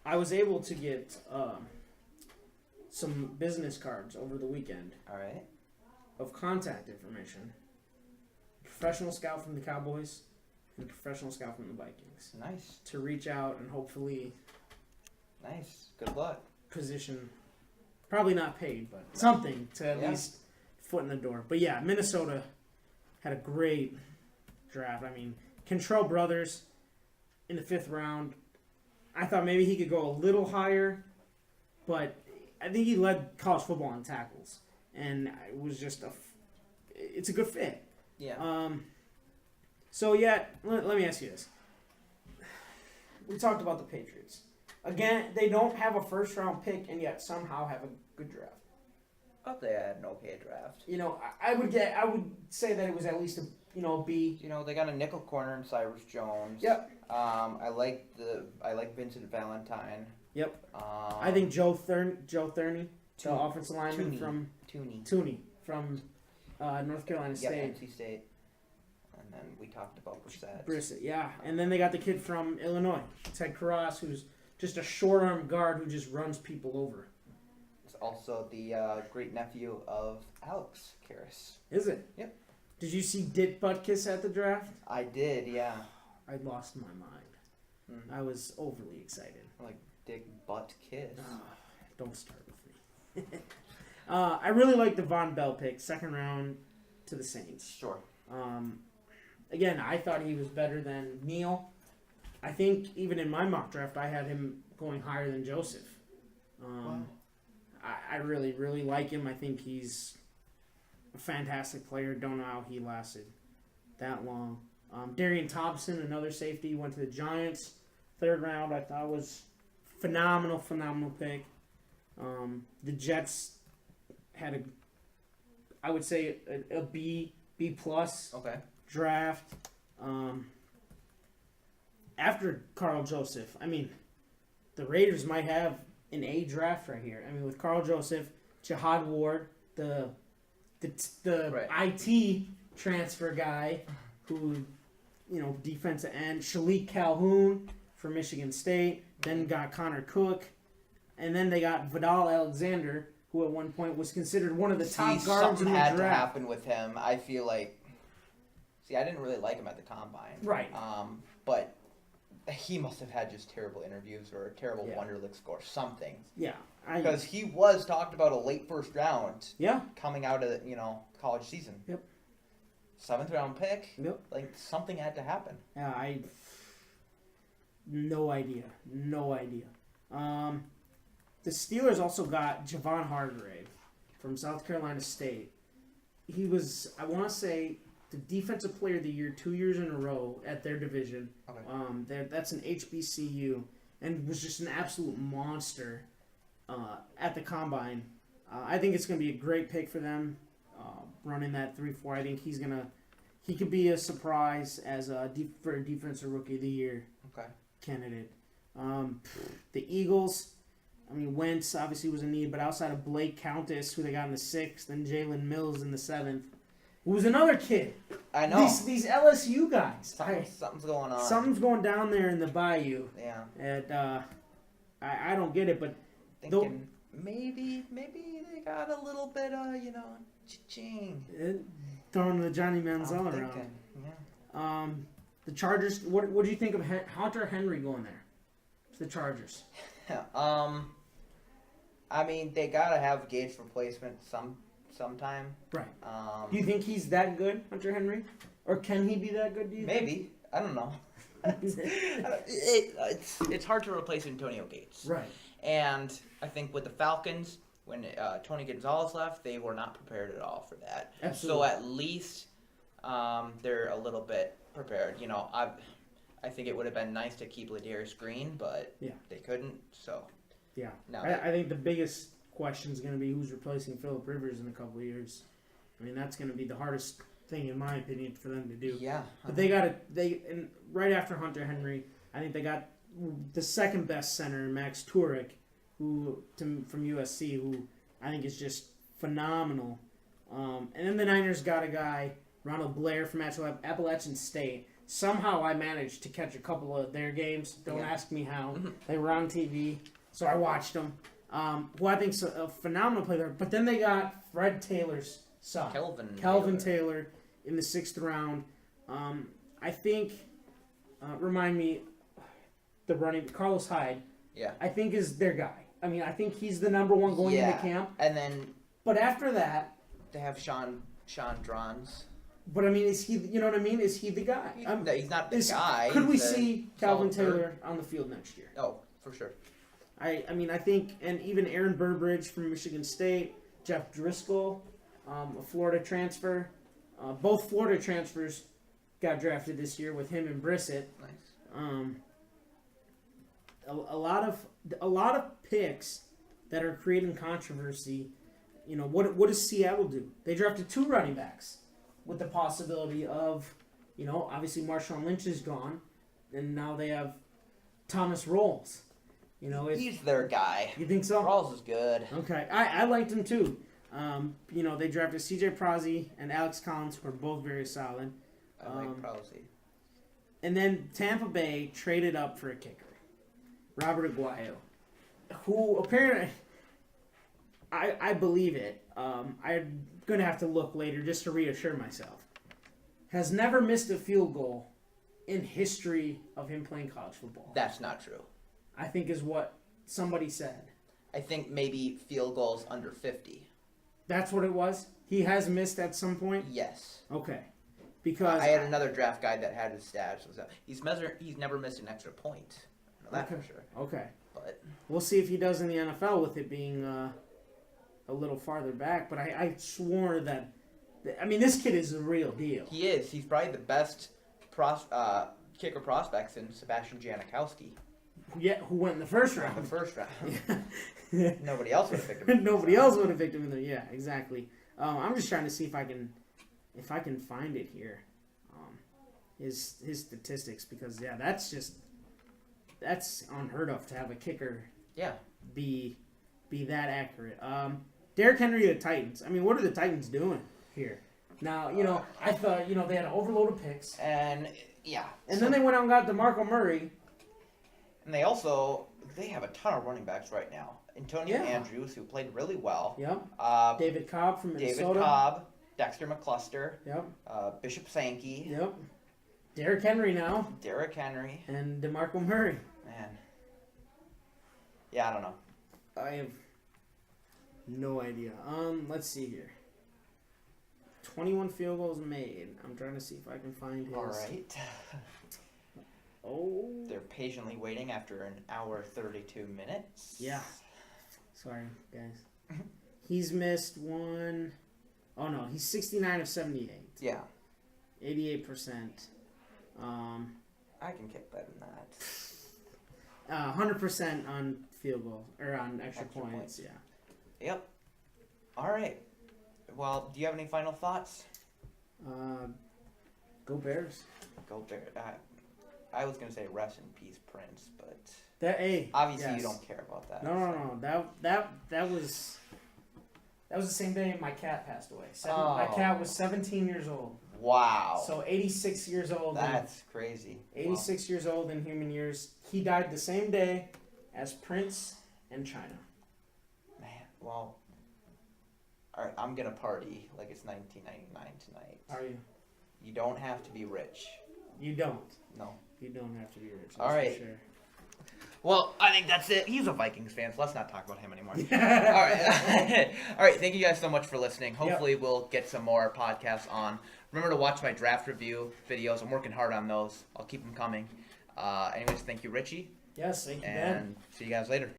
I was able to get some business cards over the weekend. All right. Of contact information. Professional scout from the Cowboys and a professional scout from the Vikings. Nice. To reach out and hopefully Nice. Good luck. position, probably not paid, but something to at Yeah. least foot in the door. But yeah, Minnesota had a great draft. I mean, Cantrell Brothers in the 5th round. I thought maybe he could go a little higher, but I think he led college football in tackles, and it was just it's a good fit. Yeah. So yeah, let me ask you this. We talked about the Patriots. Again, they don't have a 1st round pick, and yet somehow have a good draft. I thought they had an okay draft. I would say that it was at least a B. They got a nickel corner in Cyrus Jones. Yep. I like Vincent Valentine. Yep. I think Joe Thurney, the offensive lineman Tooney. from Tooney. from North Carolina Yep, State. NC State. And then we talked about Brissett. Brissett, yeah. And then they got the kid from Illinois, Ted Karras, who's just a short arm guard who just runs people over. It's also the great nephew of Alex Karras. Is it? Yep. Did you see Dick Butkus at the draft? I did, yeah. I lost my mind. Mm. I was overly excited. Like Dick Butt Kiss. Don't start with me. I really like the Von Bell pick, 2nd round to the Saints. Sure. Again, I thought he was better than Neal. I think even in my mock draft, I had him going higher than Joseph. Wow. I really, really like him. I think he's a fantastic player. Don't know how he lasted that long. Darian Thompson, another safety, went to the Giants. 3rd round, I thought was phenomenal pick. The Jets had I would say a B plus Okay. draft. After Carl Joseph, I mean, the Raiders might have an A draft right here. I mean, with Carl Joseph, Jihad Ward, the Right. IT transfer guy, who, defensive end, Shalik Calhoun from Michigan State. Then got Connor Cook, and then they got Vidal Alexander, who at one point was considered one of the top guards in something the had to draft. happen with him. I feel like. See, I didn't really like him at the combine. Right. But he must have had just terrible interviews or a terrible Yeah. Wonderlic score, something. Yeah. Because he was talked about a late 1st round Yeah. coming out of college season. Yep. 7th round pick. Yep. Like something had to happen. Yeah, no idea. The Steelers also got Javon Hargrave from South Carolina State. He was, I want to say, the Defensive Player of the Year 2 years in a row at their division. Okay. That's an HBCU, and was just an absolute monster at the combine. I think it's going to be a great pick for them, running that 3-4. I think he could be a surprise as for a Defensive Rookie of the Year Okay. candidate. The Eagles, I mean, Wentz obviously was a need, but outside of Blake Countess, who they got in the 6th, and Jalen Mills in the 7th, who was another kid. I know. These LSU guys. Something's going on. Something's going down there in the bayou. Yeah. And I don't get it, but Thinking maybe they got a little bit of cha-ching. throwing the Johnny I'm Manziel around. thinking, yeah. The Chargers. What do you think of Hunter Henry going there to the Chargers? I mean, they gotta have Gage replacement sometime. Right. Um, Do you think he's that good, Hunter Henry, or can he be that good? Do you maybe. I don't know. It's hard to replace Antonio Gates. Right. And I think with the Falcons, when Tony Gonzalez left, they were not prepared at all for that. Absolutely. So at least they're a little bit prepared. I think it would have been nice to keep Ladarius Green, but they couldn't. So yeah, no, I think the biggest question is going to be who's replacing Phillip Rivers in a couple of years. I mean, that's going to be the hardest thing, in my opinion, for them to do. Yeah, but and right after Hunter Henry, I think they got the second best center, Max Turek, from USC, who I think is just phenomenal. And then the Niners got a guy, Ronald Blair from Appalachian State. Somehow I managed to catch a couple of their games. Don't ask me how. They were on TV, so I watched them. Who I think's a phenomenal player. But then they got Fred Taylor's son, Kelvin Taylor, in the 6th round. I think, remind me, the running Carlos Hyde. Yeah, I think is their guy. I mean, I think he's the number one going into camp. And then, but after that, they have Sean Drons. But I mean, is he? You know what I mean? Is he the guy? No, he's not the guy. Could we see Calvin Taylor on the field next year? Oh, for sure. I mean, I think, and even Aaron Burbridge from Michigan State, Jeff Driscoll, a Florida transfer. Both Florida transfers got drafted this year with him and Brissett. Nice. A lot of picks that are creating controversy. You know, what does Seattle do? They drafted 2 running backs with the possibility of, you know, obviously Marshawn Lynch is gone, and now they have Thomas Rawls. You know, he's their guy. You think so? Rawls is good. Okay, I liked him too. You know, they drafted C.J. Prozzi and Alex Collins, who are both very solid. I like Prozzi. And then Tampa Bay traded up for a kicker, Robert Aguayo, who apparently, I believe it. I'm going to have to look later just to reassure myself. Has never missed a field goal in history of him playing college football. That's not true. I think is what somebody said. I think maybe field goals under 50. That's what it was? He has missed at some point? Yes. Okay. Because I had another draft guide that had his stats. He's never missed an extra point. I know that for sure. Okay. But we'll see if he does in the NFL with it being a little farther back. But I swore that, I mean, this kid is a real deal. He is. He's probably the best kicker prospects in Sebastian Janikowski. Yeah, who went in the first round. Yeah. Nobody else would have picked him. Nobody else would have picked him in there. Yeah, exactly. I'm just trying to see if I can find it here. His statistics, because that's unheard of to have a kicker. Yeah. Be that accurate. Derrick Henry of the Titans. I mean, what are the Titans doing here? Now, you know, I thought, you know, they had an overload of picks. And then they went out and got DeMarco Murray. And they have a ton of running backs right now. Antonio Andrews, who played really well. Yep. David Cobb from Minnesota. David Cobb, Dexter McCluster. Yep. Bishop Sankey. Yep. Derrick Henry now. Derrick Henry. And DeMarco Murray. Man. Yeah, I don't know. I have no idea. Let's see here. 21 field goals made. I'm trying to see if I can find his. All right. Oh. They're patiently waiting after an hour 32 minutes. Yeah. Sorry, guys. He's missed one. Oh, no. He's 69 of 78. Yeah. 88%. I can kick better than that. 100% on field goal. Or on extra points. Yeah. Yep. All right. Well, do you have any final thoughts? Go Bears. Go Bears. I was gonna say rest in peace, Prince, but obviously you don't care about that. No. That was the same day my cat passed away. My cat was 17 years old. Wow. So 86 years old. That's crazy. 86 years old in human years. He died the same day as Prince and China. Man, well, all right, I'm gonna party like it's 1999 tonight. Are you? You don't have to be rich. You don't. No. You don't have to be rich. All right. For sure. Well, I think that's it. He's a Vikings fan, so let's not talk about him anymore. All right. All right. Thank you guys so much for listening. Hopefully we'll get some more podcasts on. Remember to watch my draft review videos. I'm working hard on those. I'll keep them coming. Anyways, thank you, Richie. Yes, thank you, Ben. And see you guys later.